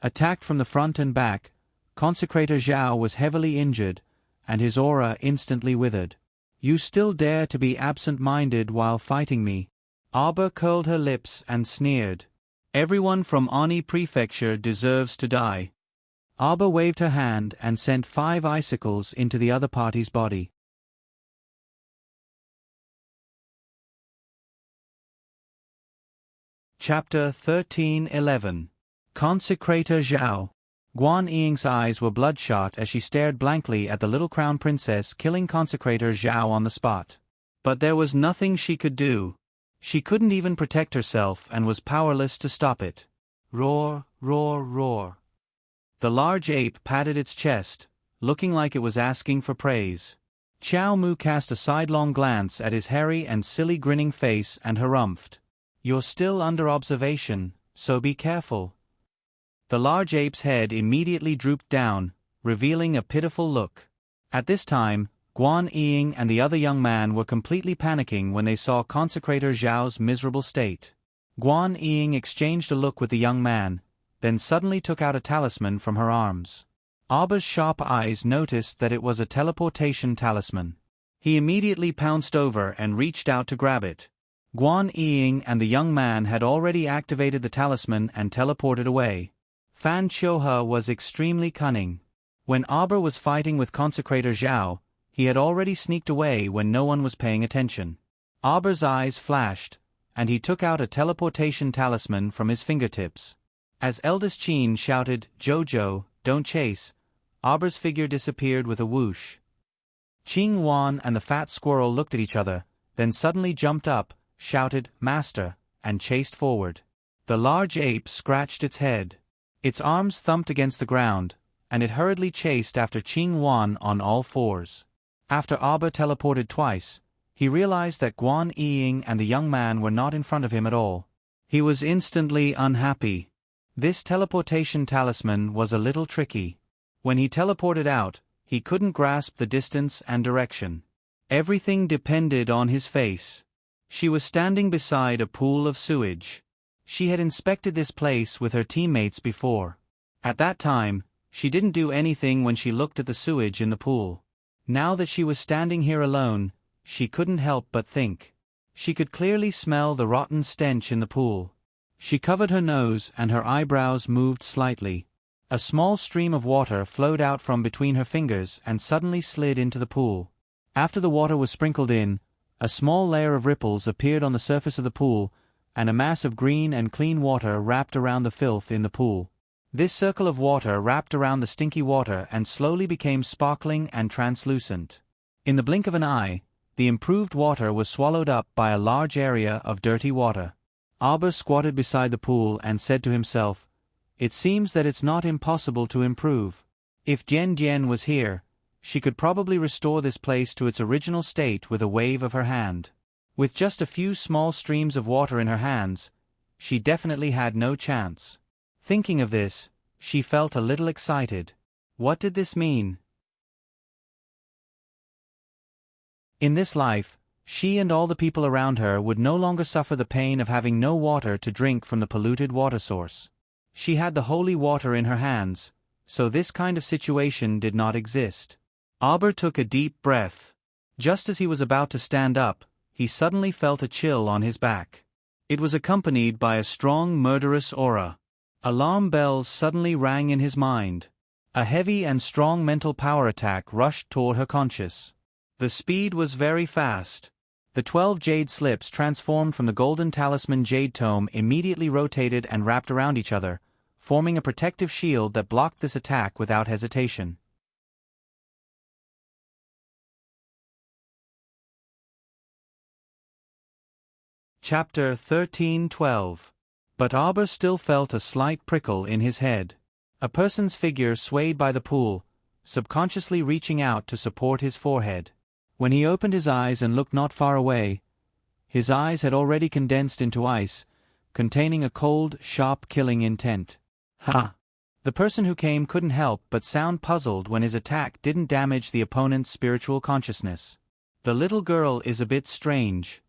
A: Attacked from the front and back, Consecrator Zhao was heavily injured, and his aura instantly withered. You still dare to be absent-minded while fighting me? Arba curled her lips and sneered. Everyone from Ani Prefecture deserves to die. Arba waved her hand and sent 5 icicles into the other party's body. Chapter 13:11. Consecrator Zhao. Guan Ying's eyes were bloodshot as she stared blankly at the little crown princess killing Consecrator Zhao on the spot. But there was nothing she could do. She couldn't even protect herself and was powerless to stop it. Roar, roar, roar. The large ape patted its chest, looking like it was asking for praise. Qiao Mu cast a sidelong glance at his hairy and silly grinning face and harumphed. You're still under observation, so be careful. The large ape's head immediately drooped down, revealing a pitiful look. At this time, Guan Ying and the other young man were completely panicking when they saw Consecrator Zhao's miserable state. Guan Ying exchanged a look with the young man, then suddenly took out a talisman from her arms. Arba's sharp eyes noticed that it was a teleportation talisman. He immediately pounced over and reached out to grab it. Guan Ying and the young man had already activated the talisman and teleported away. Fan Qiuhe was extremely cunning. When Arba was fighting with Consecrator Zhao, he had already sneaked away when no one was paying attention. Arba's eyes flashed, and he took out a teleportation talisman from his fingertips. As eldest Qin shouted, "Jojo, don't chase," Arba's figure disappeared with a whoosh. Qing Wan and the fat squirrel looked at each other, then suddenly jumped up, shouted, "Master," and chased forward. The large ape scratched its head. Its arms thumped against the ground, and it hurriedly chased after Qing Wan on all fours. After Arba teleported twice, he realized that Guan Ying and the young man were not in front of him at all. He was instantly unhappy. This teleportation talisman was a little tricky. When he teleported out, he couldn't grasp the distance and direction. Everything depended on his face. She was standing beside a pool of sewage. She had inspected this place with her teammates before. At that time, she didn't do anything when she looked at the sewage in the pool. Now that she was standing here alone, she couldn't help but think. She could clearly smell the rotten stench in the pool. She covered her nose and her eyebrows moved slightly. A small stream of water flowed out from between her fingers and suddenly slid into the pool. After the water was sprinkled in, a small layer of ripples appeared on the surface of the pool, and a mass of green and clean water wrapped around the filth in the pool. This circle of water wrapped around the stinky water and slowly became sparkling and translucent. In the blink of an eye, the improved water was swallowed up by a large area of dirty water. Arba squatted beside the pool and said to himself, "It seems that it's not impossible to improve. If Jian Jian was here, she could probably restore this place to its original state with a wave of her hand. With just a few small streams of water in her hands, she definitely had no chance." Thinking of this, she felt a little excited. What did this mean? In this life, she and all the people around her would no longer suffer the pain of having no water to drink from the polluted water source. She had the holy water in her hands, so this kind of situation did not exist. Arba took a deep breath. Just as he was about to stand up, he suddenly felt a chill on his back. It was accompanied by a strong murderous aura. Alarm bells suddenly rang in his mind. A heavy and strong mental power attack rushed toward her conscious. The speed was very fast. The 12 jade slips transformed from the golden talisman jade tome immediately rotated and wrapped around each other, forming a protective shield that blocked this attack without hesitation. Chapter 13:12. But Arba still felt a slight prickle in his head. A person's figure swayed by the pool, subconsciously reaching out to support his forehead. When he opened his eyes and looked not far away, his eyes had already condensed into ice, containing a cold, sharp killing intent. Ha! The person who came couldn't help but sound puzzled when his attack didn't damage the opponent's spiritual consciousness. The little girl is a bit strange.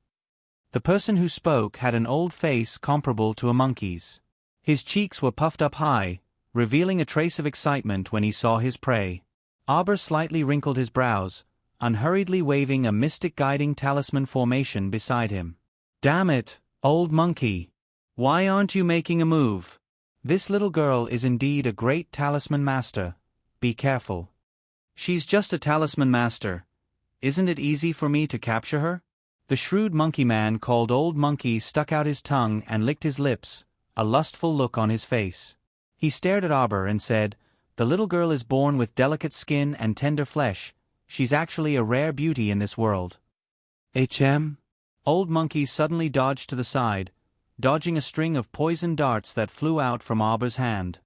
A: The person who spoke had an old face comparable to a monkey's. His cheeks were puffed up high, revealing a trace of excitement when he saw his prey. Arbor slightly wrinkled his brows, unhurriedly waving a mystic guiding talisman formation beside him. "Damn it, old monkey! Why aren't you making a move? This little girl is indeed a great talisman master. Be careful." "She's just a talisman master. Isn't it easy for me to capture her?" The shrewd monkey man called Old Monkey stuck out his tongue and licked his lips, a lustful look on his face. He stared at Arbor and said, "The little girl is born with delicate skin and tender flesh. She's actually a rare beauty in this world." "HM?" Old Monkey suddenly dodged to the side, dodging a string of poisoned darts that flew out from Arbor's hand.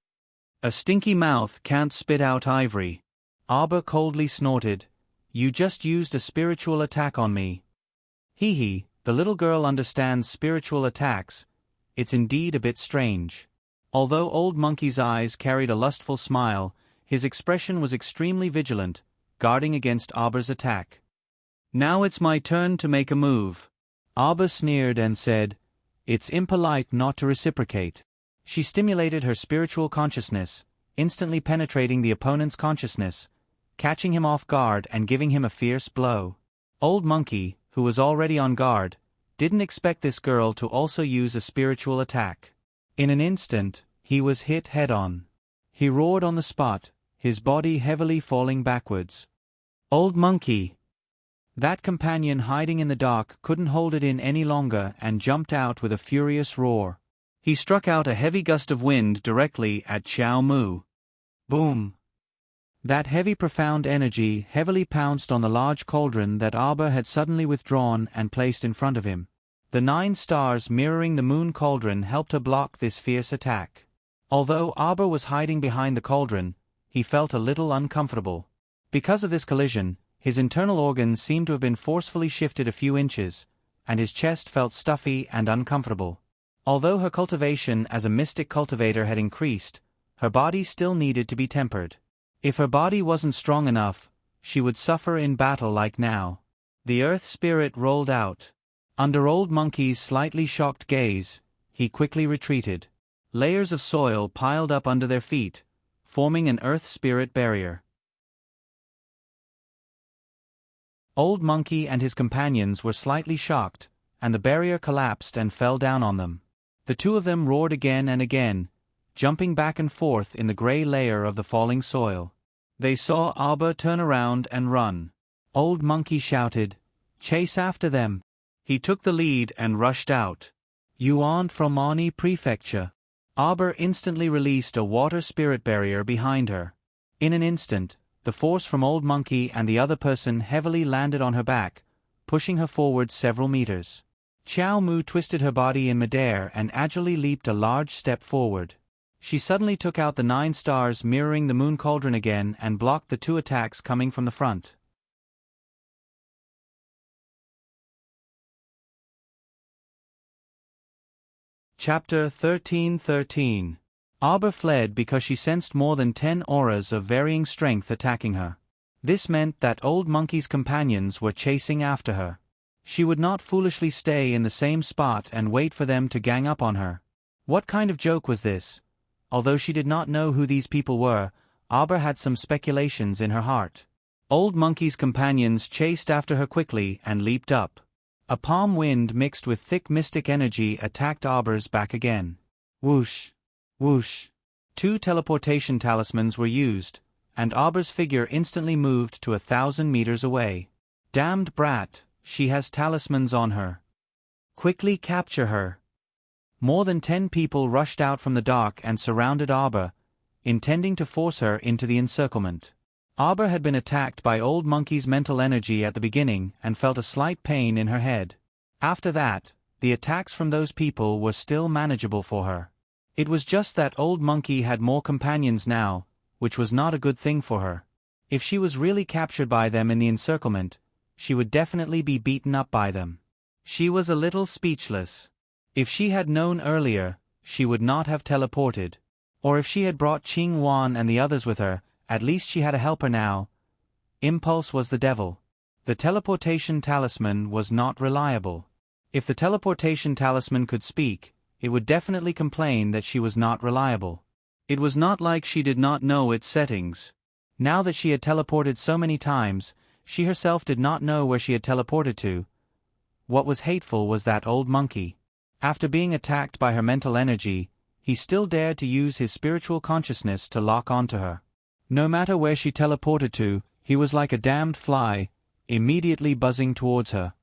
A: "A stinky mouth can't spit out ivory." Arbor coldly snorted, "You just used a spiritual attack on me." "Hee hee, the little girl understands spiritual attacks. It's indeed a bit strange." Although Old Monkey's eyes carried a lustful smile, his expression was extremely vigilant, guarding against Arbor's attack. "Now it's my turn to make a move." Arbor sneered and said, "It's impolite not to reciprocate." She stimulated her spiritual consciousness, instantly penetrating the opponent's consciousness, catching him off guard and giving him a fierce blow. Old Monkey, who was already on guard, didn't expect this girl to also use a spiritual attack. In an instant, he was hit head-on. He roared on the spot, his body heavily falling backwards. "Old Monkey!" That companion hiding in the dark couldn't hold it in any longer and jumped out with a furious roar. He struck out a heavy gust of wind directly at Xiao Mu. Boom! That heavy profound energy heavily pounced on the large cauldron that Arbor had suddenly withdrawn and placed in front of him. The 9 stars mirroring the moon cauldron helped to block this fierce attack. Although Arbor was hiding behind the cauldron, he felt a little uncomfortable. Because of this collision, his internal organs seemed to have been forcefully shifted a few inches, and his chest felt stuffy and uncomfortable. Although her cultivation as a mystic cultivator had increased, her body still needed to be tempered. If her body wasn't strong enough, she would suffer in battle like now. The earth spirit rolled out. Under Old Monkey's slightly shocked gaze, he quickly retreated. Layers of soil piled up under their feet, forming an earth spirit barrier. Old Monkey and his companions were slightly shocked, and the barrier collapsed and fell down on them. The two of them roared again and again, jumping back and forth in the gray layer of the falling soil. They saw Arbor turn around and run. Old Monkey shouted, "Chase after them!" He took the lead and rushed out. "You aren't from Ani Prefecture." Arbor instantly released a water spirit barrier behind her. In an instant, the force from Old Monkey and the other person heavily landed on her back, pushing her forward several meters. Xiao Mu twisted her body in midair and agilely leaped a large step forward. She suddenly took out the 9 stars mirroring the moon cauldron again and blocked the 2 attacks coming from the front. Chapter 13:13. Arbor fled because she sensed more than 10 auras of varying strength attacking her. This meant that Old Monkey's companions were chasing after her. She would not foolishly stay in the same spot and wait for them to gang up on her. What kind of joke was this? Although she did not know who these people were, Arbor had some speculations in her heart. Old Monkey's companions chased after her quickly and leaped up. A palm wind mixed with thick mystic energy attacked Arbor's back again. Whoosh! Whoosh! 2 teleportation talismans were used, and Arbor's figure instantly moved to 1,000 meters away. Damned brat, she has talismans on her. Quickly capture her. More than 10 people rushed out from the dark and surrounded Arbor, intending to force her into the encirclement. Arbor had been attacked by Old Monkey's mental energy at the beginning and felt a slight pain in her head. After that, the attacks from those people were still manageable for her. It was just that Old Monkey had more companions now, which was not a good thing for her. If she was really captured by them in the encirclement, she would definitely be beaten up by them. She was a little speechless. If she had known earlier, she would not have teleported. Or if she had brought Qing Wan and the others with her, at least she had a helper now. Impulse was the devil. The teleportation talisman was not reliable. If the teleportation talisman could speak, it would definitely complain that she was not reliable. It was not like she did not know its settings. Now that she had teleported so many times, she herself did not know where she had teleported to. What was hateful was that old monkey. After being attacked by her mental energy, he still dared to use his spiritual consciousness to lock onto her. No matter where she teleported to, he was like a damned fly, immediately buzzing towards her.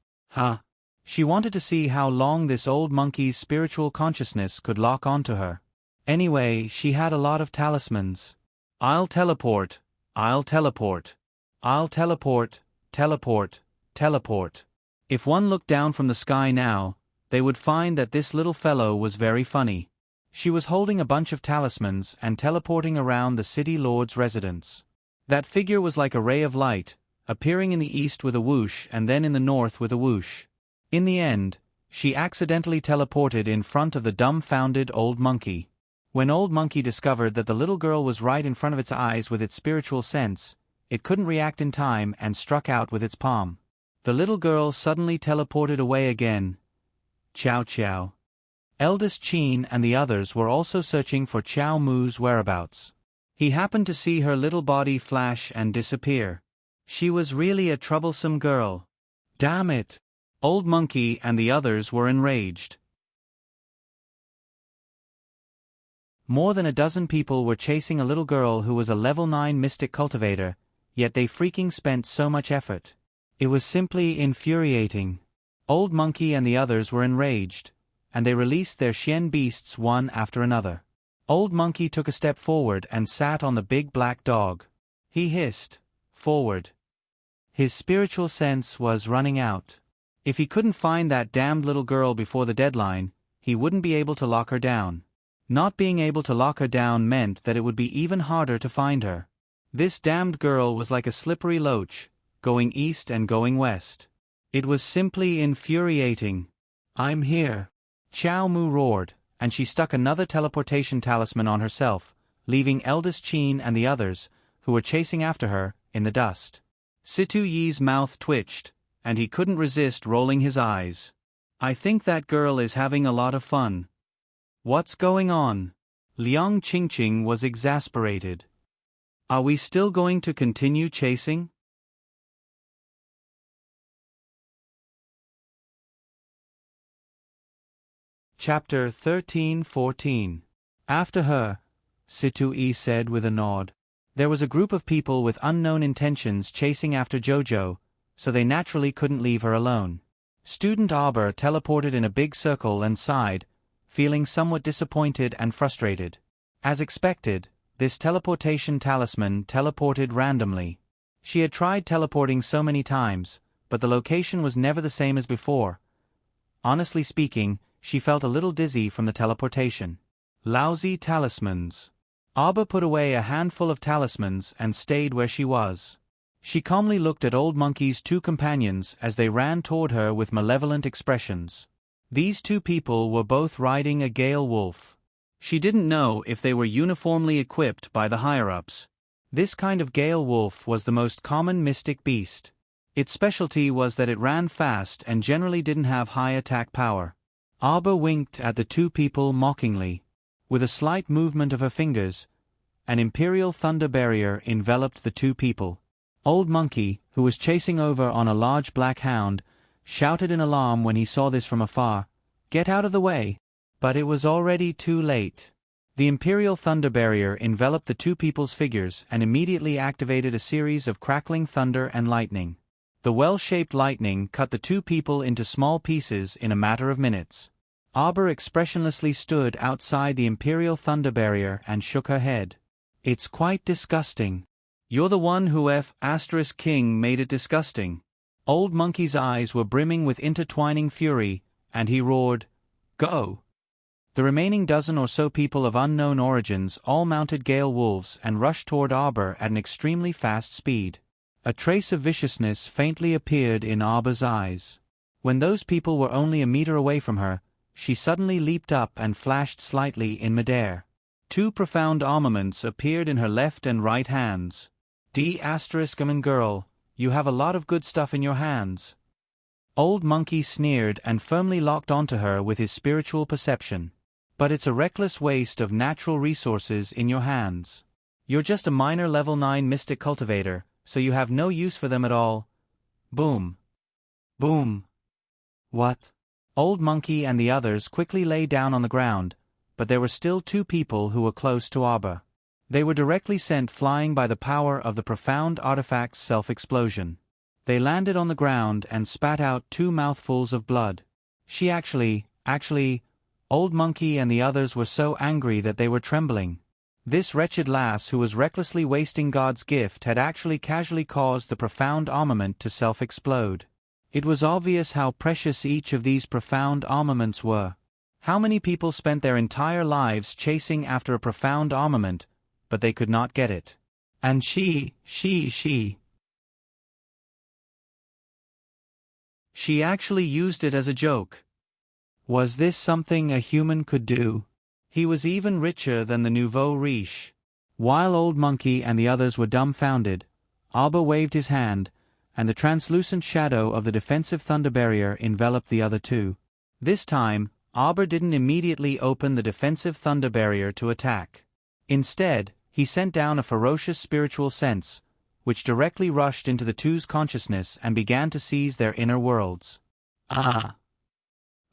A: She wanted to see how long this old monkey's spiritual consciousness could lock onto her. Anyway, she had a lot of talismans. I'll teleport, I'll teleport. I'll teleport, teleport, teleport. If one looked down from the sky now, they would find that this little fellow was very funny. She was holding a bunch of talismans and teleporting around the city lord's residence. That figure was like a ray of light, appearing in the east with a whoosh and then in the north with a whoosh. In the end, she accidentally teleported in front of the dumbfounded old monkey. When old monkey discovered that the little girl was right in front of its eyes with its spiritual sense, it couldn't react in time and struck out with its palm. The little girl suddenly teleported away again. Chow Chow. Eldest Chin and the others were also searching for Chow Mu's whereabouts. He happened to see her little body flash and disappear. She was really a troublesome girl. Damn it! Old monkey and the others were enraged. More than a dozen people were chasing a little girl who was a level 9 mystic cultivator, yet they freaking spent so much effort. It was simply infuriating. Old monkey and the others were enraged, and they released their Xian beasts one after another. Old monkey took a step forward and sat on the big black dog. He hissed, "Forward." His spiritual sense was running out. If he couldn't find that damned little girl before the deadline, he wouldn't be able to lock her down. Not being able to lock her down meant that it would be even harder to find her. This damned girl was like a slippery loach, going east and going west. It was simply infuriating. "I'm here." Chow Mu roared, and she stuck another teleportation talisman on herself, leaving Eldest Chin and the others, who were chasing after her, in the dust. Situ Yi's mouth twitched, and he couldn't resist rolling his eyes. "I think that girl is having a lot of fun. What's going on?" Liang Qingqing was exasperated. "Are we still going to continue chasing?" Chapter 13-14. After her, Situ Yi said with a nod. There was a group of people with unknown intentions chasing after Jojo, so they naturally couldn't leave her alone. Student Arbor teleported in a big circle and sighed, feeling somewhat disappointed and frustrated. As expected, this teleportation talisman teleported randomly. She had tried teleporting so many times, but the location was never the same as before. Honestly speaking, she felt a little dizzy from the teleportation. Lousy talismans. Arbor put away a handful of talismans and stayed where she was. She calmly looked at Old Monkey's two companions as they ran toward her with malevolent expressions. These two people were both riding a gale wolf. She didn't know if they were uniformly equipped by the higher-ups. This kind of gale wolf was the most common mystic beast. Its specialty was that it ran fast and generally didn't have high attack power. Arbor winked at the two people mockingly. With a slight movement of her fingers, an imperial thunder barrier enveloped the two people. Old Monkey, who was chasing over on a large black hound, shouted in alarm when he saw this from afar, "Get out of the way!" But it was already too late. The imperial thunder barrier enveloped the two people's figures and immediately activated a series of crackling thunder and lightning. The well-shaped lightning cut the two people into small pieces in a matter of minutes. Arbor expressionlessly stood outside the imperial thunder barrier and shook her head. "It's quite disgusting." "You're the one who King made it disgusting." Old Monkey's eyes were brimming with intertwining fury, and he roared, "Go!" The remaining dozen or so people of unknown origins all mounted gale wolves and rushed toward Arbor at an extremely fast speed. A trace of viciousness faintly appeared in Arbor's eyes. When those people were only a meter away from her, she suddenly leaped up and flashed slightly in midair. Two profound armaments appeared in her left and right hands. Girl, you have a lot of good stuff in your hands." Old Monkey sneered and firmly locked onto her with his spiritual perception. But it's a reckless waste of natural resources in your hands. You're just a minor level 9 mystic cultivator, so you have no use for them at all. Boom. Boom. What? Old Monkey and the others quickly lay down on the ground, but there were still 2 people who were close to Arbor. They were directly sent flying by the power of the profound artifact's self-explosion. They landed on the ground and spat out 2 mouthfuls of blood. She actually, Old Monkey and the others were so angry that they were trembling. This wretched lass who was recklessly wasting God's gift had actually casually caused the profound armament to self-explode. It was obvious how precious each of these profound armaments were. How many people spent their entire lives chasing after a profound armament, but they could not get it. And she actually used it as a joke. Was this something a human could do? He was even richer than the nouveau riche. While Old Monkey and the others were dumbfounded, Arbor waved his hand, and the translucent shadow of the defensive thunder barrier enveloped the other 2. This time, Arbor didn't immediately open the defensive thunder barrier to attack. Instead, he sent down a ferocious spiritual sense, which directly rushed into the 2's consciousness and began to seize their inner worlds. Ah!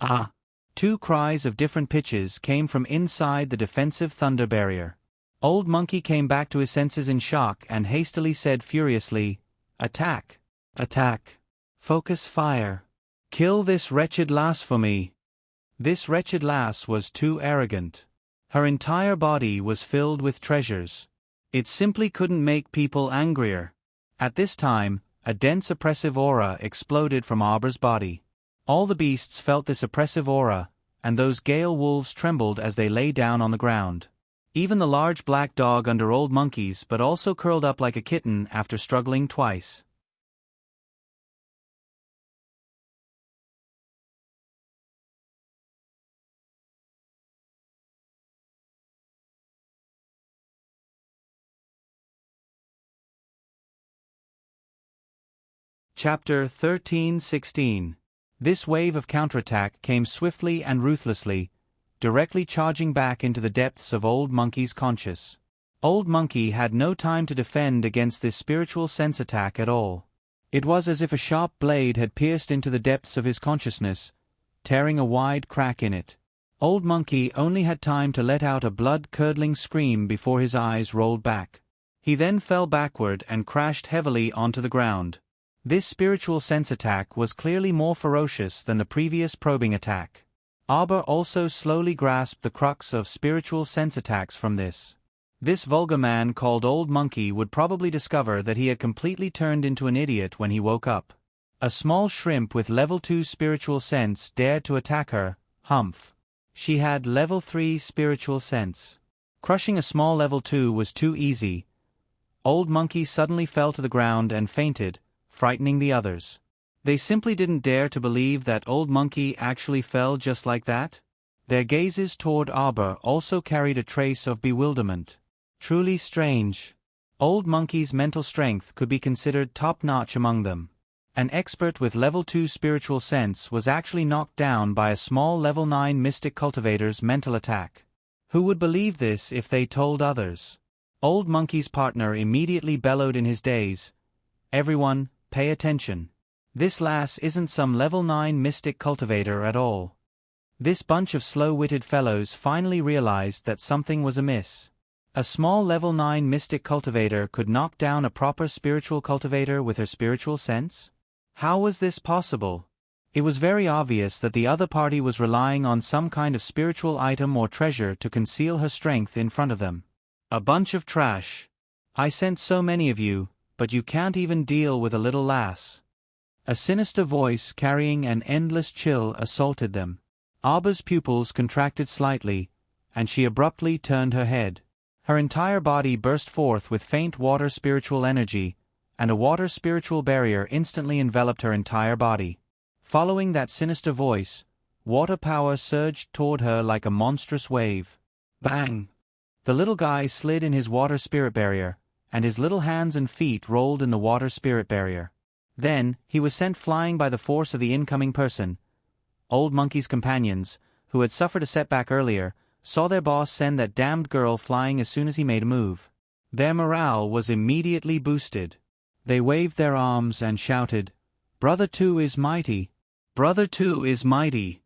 A: Ah! 2 cries of different pitches came from inside the defensive thunder barrier. Old Monkey came back to his senses in shock and hastily said furiously, "Attack! Attack! Focus fire! Kill this wretched lass for me!" This wretched lass was too arrogant. Her entire body was filled with treasures. It simply couldn't make people angrier. At this time, a dense oppressive aura exploded from Arbor's body. All the beasts felt this oppressive aura, and those Gale wolves trembled as they lay down on the ground. Even the large black dog under Old Monkey's but also curled up like a kitten after struggling twice. Chapter 13-16. This wave of counterattack came swiftly and ruthlessly, directly charging back into the depths of Old Monkey's conscious. Old Monkey had no time to defend against this spiritual sense attack at all. It was as if a sharp blade had pierced into the depths of his consciousness, tearing a wide crack in it. Old Monkey only had time to let out a blood-curdling scream before his eyes rolled back. He then fell backward and crashed heavily onto the ground. This spiritual sense attack was clearly more ferocious than the previous probing attack. Arbor also slowly grasped the crux of spiritual sense attacks from this. This vulgar man called Old Monkey would probably discover that he had completely turned into an idiot when he woke up. A small shrimp with level 2 spiritual sense dared to attack her, humph. She had level 3 spiritual sense. Crushing a small level 2 was too easy. Old Monkey suddenly fell to the ground and fainted, frightening the others. They simply didn't dare to believe that Old Monkey actually fell just like that. Their gazes toward Arbor also carried a trace of bewilderment. Truly strange. Old Monkey's mental strength could be considered top-notch among them. An expert with level 2 spiritual sense was actually knocked down by a small level 9 mystic cultivator's mental attack. Who would believe this if they told others? Old Monkey's partner immediately bellowed in his daze, "Everyone, pay attention. This lass isn't some level 9 mystic cultivator at all." This bunch of slow-witted fellows finally realized that something was amiss. A small level 9 mystic cultivator could knock down a proper spiritual cultivator with her spiritual sense? How was this possible? It was very obvious that the other party was relying on some kind of spiritual item or treasure to conceal her strength in front of them. A bunch of trash. I sent so many of you, but you can't even deal with a little lass. A sinister voice carrying an endless chill assaulted them. Arbor's pupils contracted slightly, and she abruptly turned her head. Her entire body burst forth with faint water spiritual energy, and a water spiritual barrier instantly enveloped her entire body. Following that sinister voice, water power surged toward her like a monstrous wave. Bang! The little guy slid in his water spirit barrier, and his little hands and feet rolled in the water spirit barrier. Then, he was sent flying by the force of the incoming person. Old Monkey's companions, who had suffered a setback earlier, saw their boss send that damned girl flying as soon as he made a move. Their morale was immediately boosted. They waved their arms and shouted, "Brother 2 is mighty! Brother 2 is mighty!"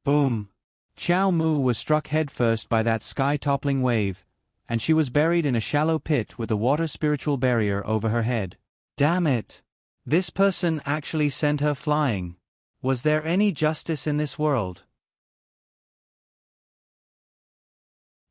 A: Boom! Xiao Mu was struck headfirst by that sky-toppling wave, and she was buried in a shallow pit with the water spiritual barrier over her head. Damn it! This person actually sent her flying. Was there any justice in this world?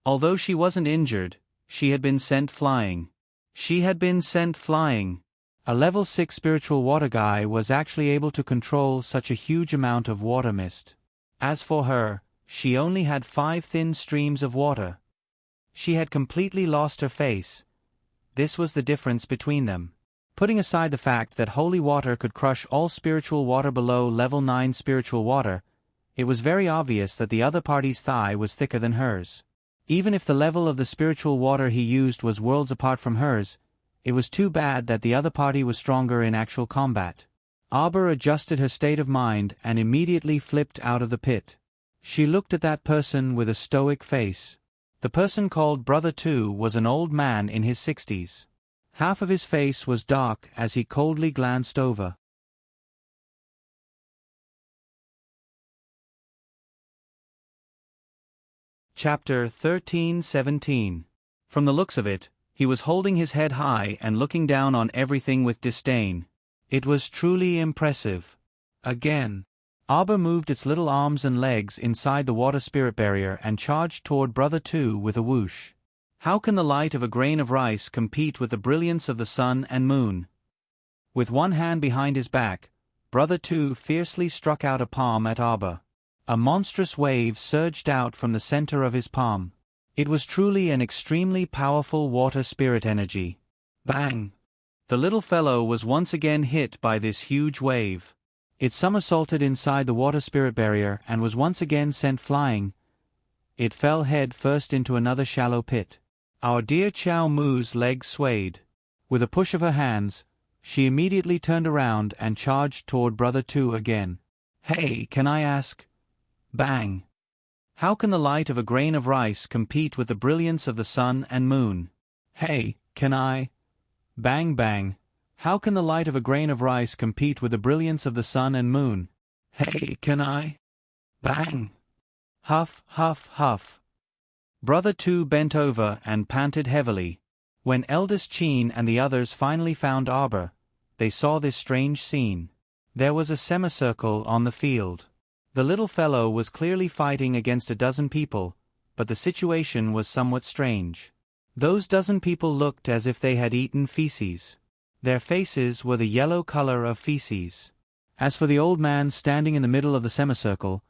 A: Although she wasn't injured, she had been sent flying. She had been sent flying. A level 6 spiritual water guy was actually able to control such a huge amount of water mist. As for her, she only had 5 thin streams of water. She had completely lost her face. This was the difference between them. Putting aside the fact that holy water could crush all spiritual water below level 9 spiritual water, it was very obvious that the other party's thigh was thicker than hers. Even if the level of the spiritual water he used was worlds apart from hers, it was too bad that the other party was stronger in actual combat. Arbor adjusted her state of mind and immediately flipped out of the pit. She looked at that person with a stoic face. The person called Brother 2 was an old man in his 60s. Half of his face was dark as he coldly glanced over. Chapter 13-17. From the looks of it, he was holding his head high and looking down on everything with disdain. It was truly impressive. Again. Arbor moved its little arms and legs inside the water spirit barrier and charged toward Brother 2 with a whoosh. How can the light of a grain of rice compete with the brilliance of the sun and moon? With one hand behind his back, Brother 2 fiercely struck out a palm at Arbor. A monstrous wave surged out from the center of his palm. It was truly an extremely powerful water spirit energy. Bang! The little fellow was once again hit by this huge wave. It somersaulted inside the water spirit barrier and was once again sent flying. It fell head first into another shallow pit. Our dear Xiao Mu's legs swayed. With a push of her hands, she immediately turned around and charged toward Brother 2 again. Hey, can I ask? Bang! How can the light of a grain of rice compete with the brilliance of the sun and moon? Hey, can I? Bang bang! How can the light of a grain of rice compete with the brilliance of the sun and moon? Hey, can I? Bang! Huff, huff, huff. Brother 2 bent over and panted heavily. When eldest Qin and the others finally found Arbor, they saw this strange scene. There was a semicircle on the field. The little fellow was clearly fighting against a dozen people, but the situation was somewhat strange. Those dozen people looked as if they had eaten feces. Their faces were the yellow color of feces. As for the old man standing in the middle of the semicircle,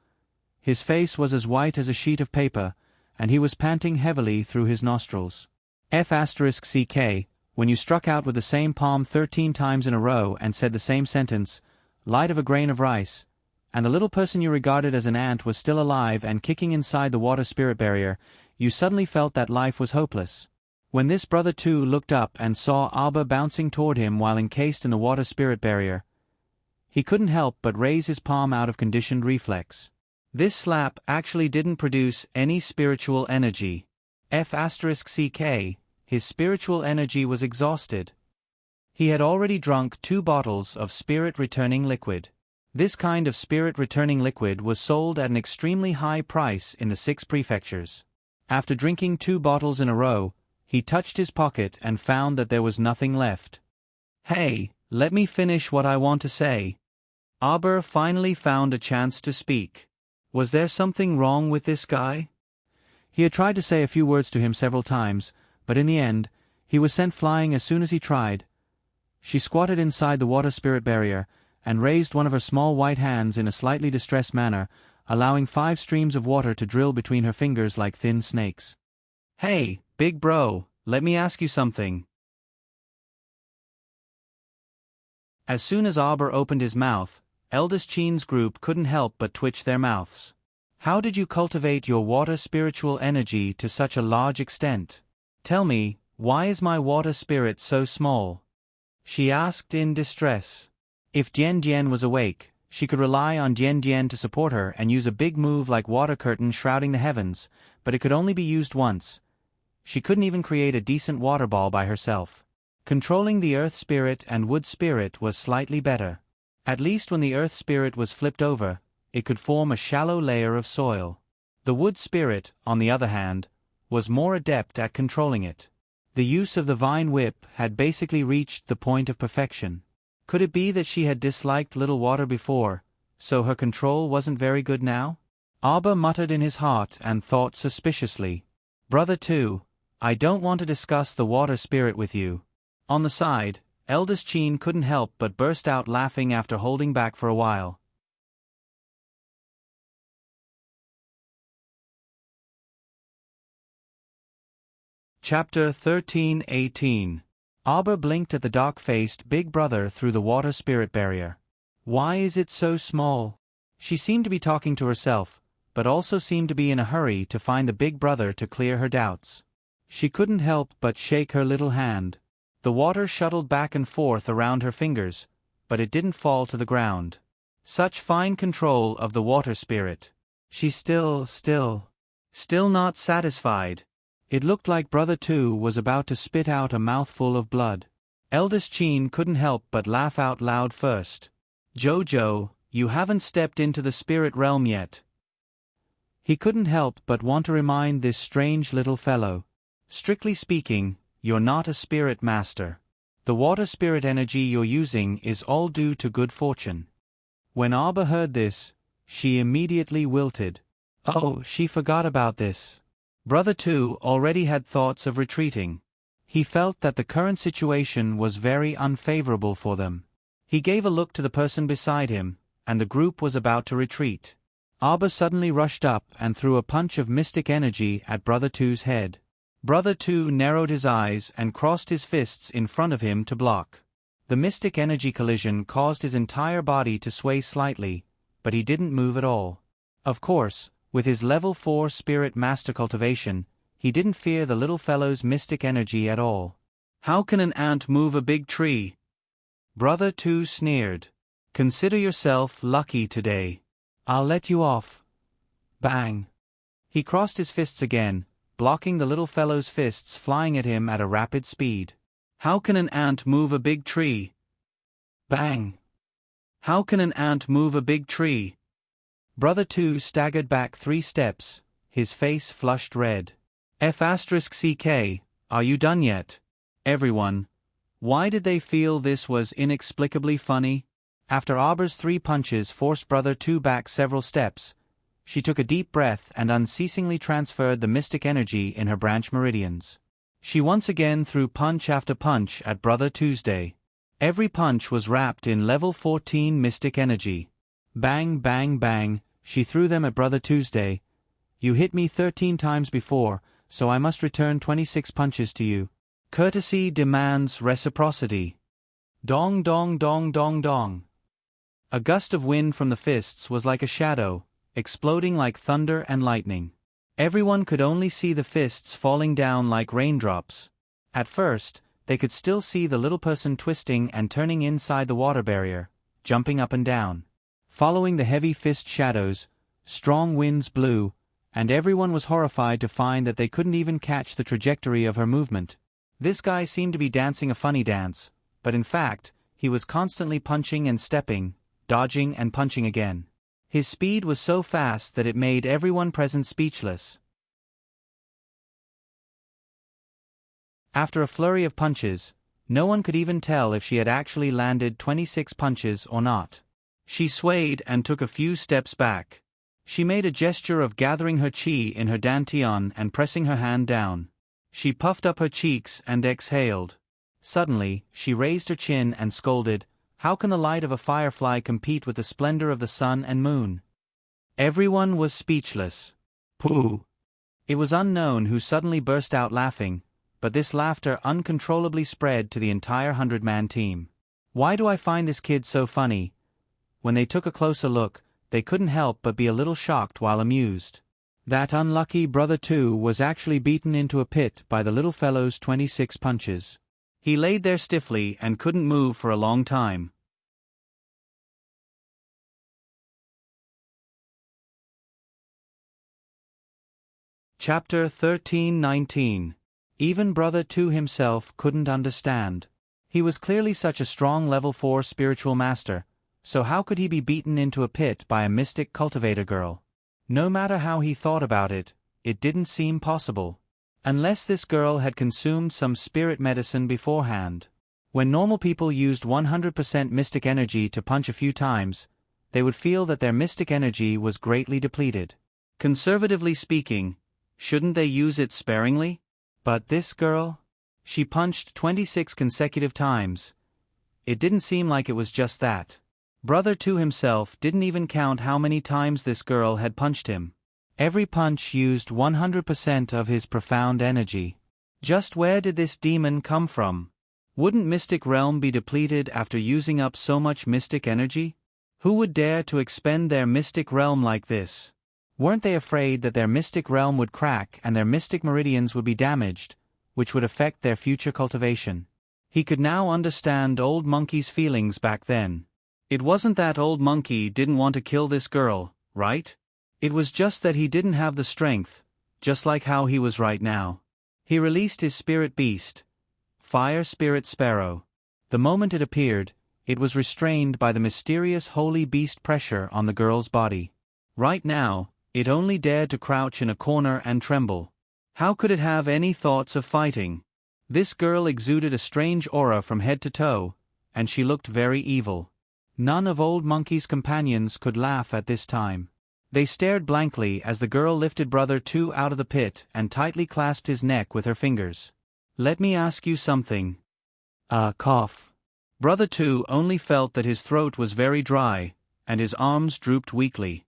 A: his face was as white as a sheet of paper, and he was panting heavily through his nostrils. F***CK, when you struck out with the same palm 13 times in a row and said the same sentence, light of a grain of rice, and the little person you regarded as an ant was still alive and kicking inside the water spirit barrier, you suddenly felt that life was hopeless. When this Brother 2 looked up and saw Arbor bouncing toward him while encased in the water spirit barrier, he couldn't help but raise his palm out of conditioned reflex. This slap actually didn't produce any spiritual energy. F***CK, his spiritual energy was exhausted. He had already drunk 2 bottles of spirit-returning liquid. This kind of spirit-returning liquid was sold at an extremely high price in the 6 prefectures. After drinking 2 bottles in a row, he touched his pocket and found that there was nothing left. Hey, let me finish what I want to say. Arbor finally found a chance to speak. Was there something wrong with this guy? He had tried to say a few words to him several times, but in the end, he was sent flying as soon as he tried. She squatted inside the water spirit barrier, and raised one of her small white hands in a slightly distressed manner, allowing 5 streams of water to drill between her fingers like thin snakes. Hey, big bro, let me ask you something. As soon as Arbor opened his mouth, eldest Qin's group couldn't help but twitch their mouths. How did you cultivate your water spiritual energy to such a large extent? Tell me, why is my water spirit so small? She asked in distress. If Jian Jian was awake, She could rely on Jian Jian to support her and use a big move like water curtain shrouding the heavens, but it could only be used once. She couldn't even create a decent water ball by herself. Controlling the earth spirit and wood spirit was slightly better. At least when the earth spirit was flipped over, it could form a shallow layer of soil. The wood spirit, on the other hand, was more adept at controlling it. The use of the vine whip had basically reached the point of perfection. Could it be that she had disliked little water before, so her control wasn't very good now? Abba muttered in his heart and thought suspiciously. Brother 2, I don't want to discuss the water spirit with you. On the side, eldest Qin couldn't help but burst out laughing after holding back for a while. Chapter 13:18. Abba blinked at the dark-faced big brother through the water spirit barrier. Why is it so small? She seemed to be talking to herself, but also seemed to be in a hurry to find the big brother to clear her doubts. She couldn't help but shake her little hand. The water shuttled back and forth around her fingers, but it didn't fall to the ground. Such fine control of the water spirit. She still not satisfied. It looked like Brother 2 was about to spit out a mouthful of blood. Eldest Qin couldn't help but laugh out loud first. Jojo, you haven't stepped into the spirit realm yet. He couldn't help but want to remind this strange little fellow. Strictly speaking, you're not a spirit master. The water spirit energy you're using is all due to good fortune. When Abba heard this, she immediately wilted. Oh, she forgot about this. Brother 2 already had thoughts of retreating. He felt that the current situation was very unfavorable for them. He gave a look to the person beside him, and the group was about to retreat. Abba suddenly rushed up and threw a punch of mystic energy at Brother 2's head. Brother 2 narrowed his eyes and crossed his fists in front of him to block. The mystic energy collision caused his entire body to sway slightly, but he didn't move at all. Of course, with his level 4 spirit master cultivation, he didn't fear the little fellow's mystic energy at all. How can an ant move a big tree? Brother 2 sneered. Consider yourself lucky today. I'll let you off. Bang. He crossed his fists again, blocking the little fellow's fists flying at him at a rapid speed. How can an ant move a big tree? Bang. How can an ant move a big tree? Brother 2 staggered back 3 steps, his face flushed red. F*CK, are you done yet? Everyone. Why did they feel this was inexplicably funny? After Abba's 3 punches forced Brother 2 back several steps, she took a deep breath and unceasingly transferred the mystic energy in her branch meridians. She once again threw punch after punch at Brother Tuesday. Every punch was wrapped in level 14 mystic energy. Bang, bang, bang, she threw them at Brother Tuesday. You hit me 13 times before, so I must return 26 punches to you. Courtesy demands reciprocity. Dong dong dong dong dong. A gust of wind from the fists was like a shadow, exploding like thunder and lightning. Everyone could only see the fists falling down like raindrops. At first, they could still see the little person twisting and turning inside the water barrier, jumping up and down. Following the heavy fist shadows, strong winds blew, and everyone was horrified to find that they couldn't even catch the trajectory of her movement. This guy seemed to be dancing a funny dance, but in fact, he was constantly punching and stepping, dodging and punching again. His speed was so fast that it made everyone present speechless. After a flurry of punches, no one could even tell if she had actually landed 26 punches or not. She swayed and took a few steps back. She made a gesture of gathering her chi in her dantian and pressing her hand down. She puffed up her cheeks and exhaled. Suddenly, she raised her chin and scolded, "How can the light of a firefly compete with the splendor of the sun and moon?" Everyone was speechless. Pooh! It was unknown who suddenly burst out laughing, but this laughter uncontrollably spread to the entire 100-man team. Why do I find this kid so funny? When they took a closer look, they couldn't help but be a little shocked while amused. That unlucky Brother 2 was actually beaten into a pit by the little fellow's 26 punches. He laid there stiffly and couldn't move for a long time. Chapter 13-19. Even Brother 2 himself couldn't understand. He was clearly such a strong level 4 spiritual master, so how could he be beaten into a pit by a mystic cultivator girl? No matter how he thought about it, it didn't seem possible. Unless this girl had consumed some spirit medicine beforehand. When normal people used 100% mystic energy to punch a few times, they would feel that their mystic energy was greatly depleted. Conservatively speaking, shouldn't they use it sparingly? But this girl? She punched 26 consecutive times. It didn't seem like it was just that. Brother 2 himself didn't even count how many times this girl had punched him. Every punch used 100% of his profound energy. Just where did this demon come from? Wouldn't Mystic Realm be depleted after using up so much mystic energy? Who would dare to expend their Mystic Realm like this? Weren't they afraid that their Mystic Realm would crack and their mystic meridians would be damaged, which would affect their future cultivation? He could now understand Old Monkey's feelings back then. It wasn't that Old Monkey didn't want to kill this girl, right? It was just that he didn't have the strength, just like how he was right now. He released his spirit beast, Fire Spirit Sparrow. The moment it appeared, it was restrained by the mysterious holy beast pressure on the girl's body. Right now, it only dared to crouch in a corner and tremble. How could it have any thoughts of fighting? This girl exuded a strange aura from head to toe, and she looked very evil. None of Old Monkey's companions could laugh at this time. They stared blankly as the girl lifted Brother 2 out of the pit and tightly clasped his neck with her fingers. Let me ask you something. Cough. Brother 2 only felt that his throat was very dry, and his arms drooped weakly.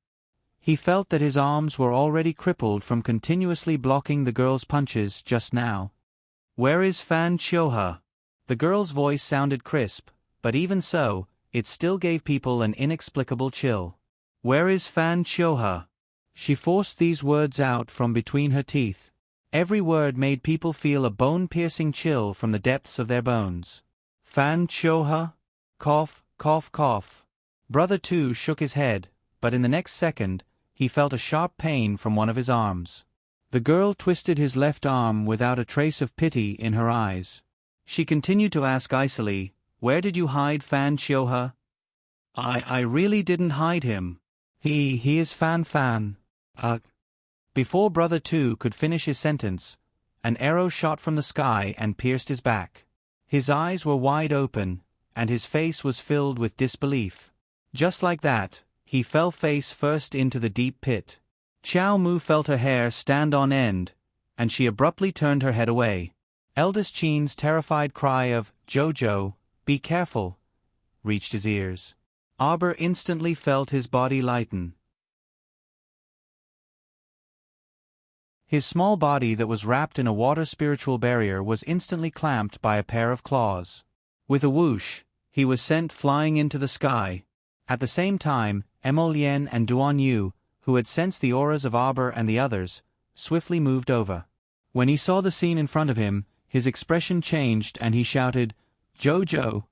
A: He felt that his arms were already crippled from continuously blocking the girl's punches just now. Where is Fan Chioha? The girl's voice sounded crisp, but even so, it still gave people an inexplicable chill. Where is Fan Chioha? She forced these words out from between her teeth. Every word made people feel a bone-piercing chill from the depths of their bones. Fan Chioha? Cough, cough, cough. Brother 2 shook his head, but in the next second, he felt a sharp pain from one of his arms. The girl twisted his left arm without a trace of pity in her eyes. She continued to ask icily, Where did you hide Fan Chioha? I really didn't hide him. He is Fan. Before Brother 2 could finish his sentence, an arrow shot from the sky and pierced his back. His eyes were wide open, and his face was filled with disbelief. Just like that, he fell face first into the deep pit. Xiao Mu felt her hair stand on end, and she abruptly turned her head away. Eldest Qin's terrified cry of, Jojo, be careful, reached his ears. Arbor instantly felt his body lighten. His small body that was wrapped in a water spiritual barrier was instantly clamped by a pair of claws. With a whoosh, he was sent flying into the sky. At the same time, Emolian and Duan Yu, who had sensed the auras of Arbor and the others, swiftly moved over. When he saw the scene in front of him, his expression changed and he shouted, Jojo!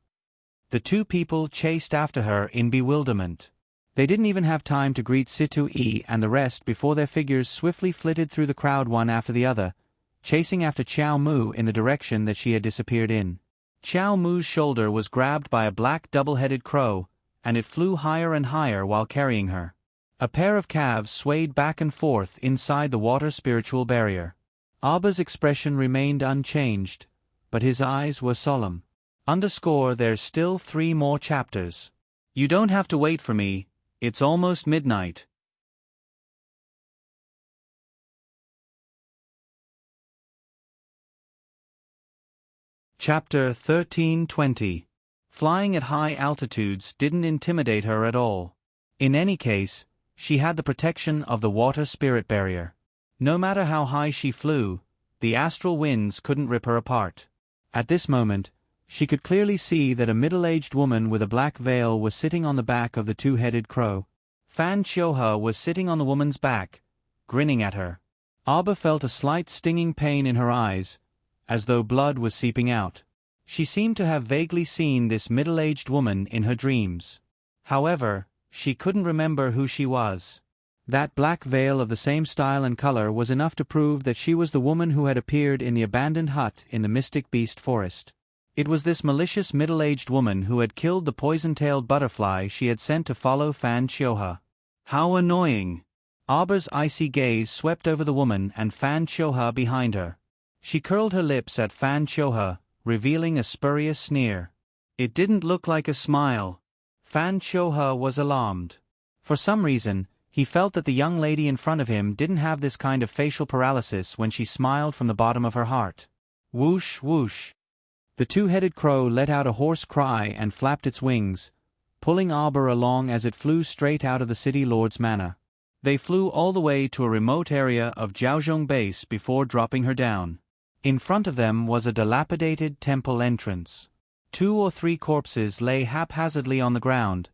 A: The two people chased after her in bewilderment. They didn't even have time to greet Situ Yi and the rest before their figures swiftly flitted through the crowd one after the other, chasing after Xiao Mu in the direction that she had disappeared in. Xiao Mu's shoulder was grabbed by a black double-headed crow, and it flew higher and higher while carrying her. A pair of calves swayed back and forth inside the water spiritual barrier. Arbor's expression remained unchanged, but his eyes were solemn. There's still 3 more chapters. You don't have to wait for me, it's almost midnight. Chapter 13-20. Flying at high altitudes didn't intimidate her at all. In any case, she had the protection of the water spirit barrier. No matter how high she flew, the astral winds couldn't rip her apart. At this moment, she could clearly see that a middle-aged woman with a black veil was sitting on the back of the two-headed crow. Fan Chioha was sitting on the woman's back, grinning at her. Arbor felt a slight stinging pain in her eyes, as though blood was seeping out. She seemed to have vaguely seen this middle-aged woman in her dreams. However, she couldn't remember who she was. That black veil of the same style and color was enough to prove that she was the woman who had appeared in the abandoned hut in the Mystic Beast Forest. It was this malicious middle-aged woman who had killed the poison-tailed butterfly she had sent to follow Fan Chioha. How annoying! Arber's icy gaze swept over the woman and Fan Chioha behind her. She curled her lips at Fan Chioha, revealing a spurious sneer. It didn't look like a smile. Fan Chioha was alarmed. For some reason, he felt that the young lady in front of him didn't have this kind of facial paralysis when she smiled from the bottom of her heart. Whoosh, whoosh. The two-headed crow let out a hoarse cry and flapped its wings, pulling Arber along as it flew straight out of the city lord's manor. They flew all the way to a remote area of Jiaozhong base before dropping her down. In front of them was a dilapidated temple entrance. 2 or 3 corpses lay haphazardly on the ground,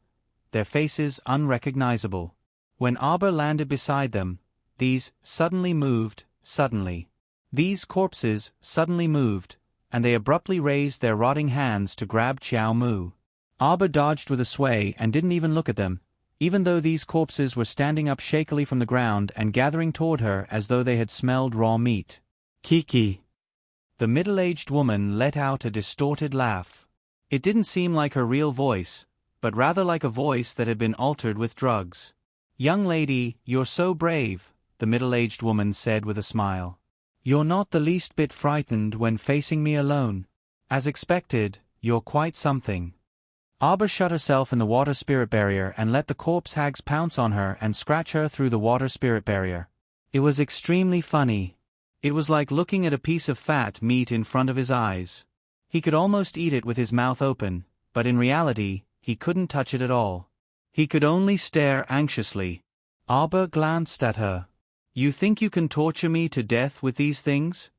A: their faces unrecognizable. When Arber landed beside them, these suddenly moved, suddenly. These corpses suddenly moved, and they abruptly raised their rotting hands to grab Qiao Mu. Arber dodged with a sway and didn't even look at them, even though these corpses were standing up shakily from the ground and gathering toward her as though they had smelled raw meat. Kiki. The middle-aged woman let out a distorted laugh. It didn't seem like her real voice, but rather like a voice that had been altered with drugs. "Young lady, you're so brave," the middle-aged woman said with a smile. "You're not the least bit frightened when facing me alone. As expected, you're quite something." Arber shut herself in the water spirit barrier and let the corpse hags pounce on her and scratch her through the water spirit barrier. It was extremely funny. It was like looking at a piece of fat meat in front of his eyes. He could almost eat it with his mouth open, but in reality, he couldn't touch it at all. He could only stare anxiously. Arber glanced at her. "You think you can torture me to death with these things?"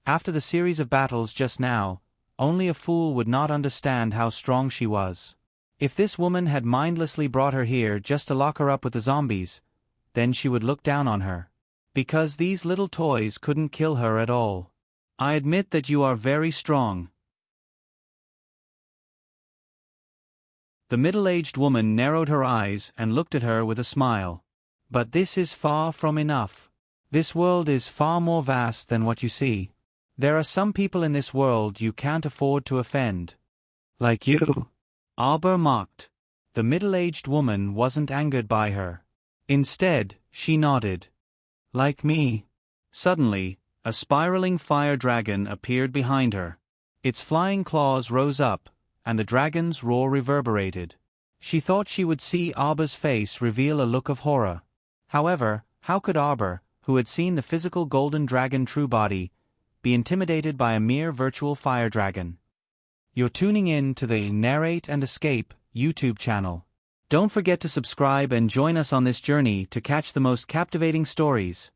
A: After the series of battles just now, only a fool would not understand how strong she was. If this woman had mindlessly brought her here just to lock her up with the zombies, then she would look down on her. Because these little toys couldn't kill her at all. "I admit that you are very strong." The middle-aged woman narrowed her eyes and looked at her with a smile. "But this is far from enough. This world is far more vast than what you see. There are some people in this world you can't afford to offend." "Like you?" Arber mocked. The middle-aged woman wasn't angered by her. Instead, she nodded. "Like me." Suddenly, a spiraling fire dragon appeared behind her. Its flying claws rose up, and the dragon's roar reverberated. She thought she would see Arber's face reveal a look of horror. However, how could Arber, who had seen the physical golden dragon true body, be intimidated by a mere virtual fire dragon? You're tuning in to the Narrate and Escape YouTube channel. Don't forget to subscribe and join us on this journey to catch the most captivating stories.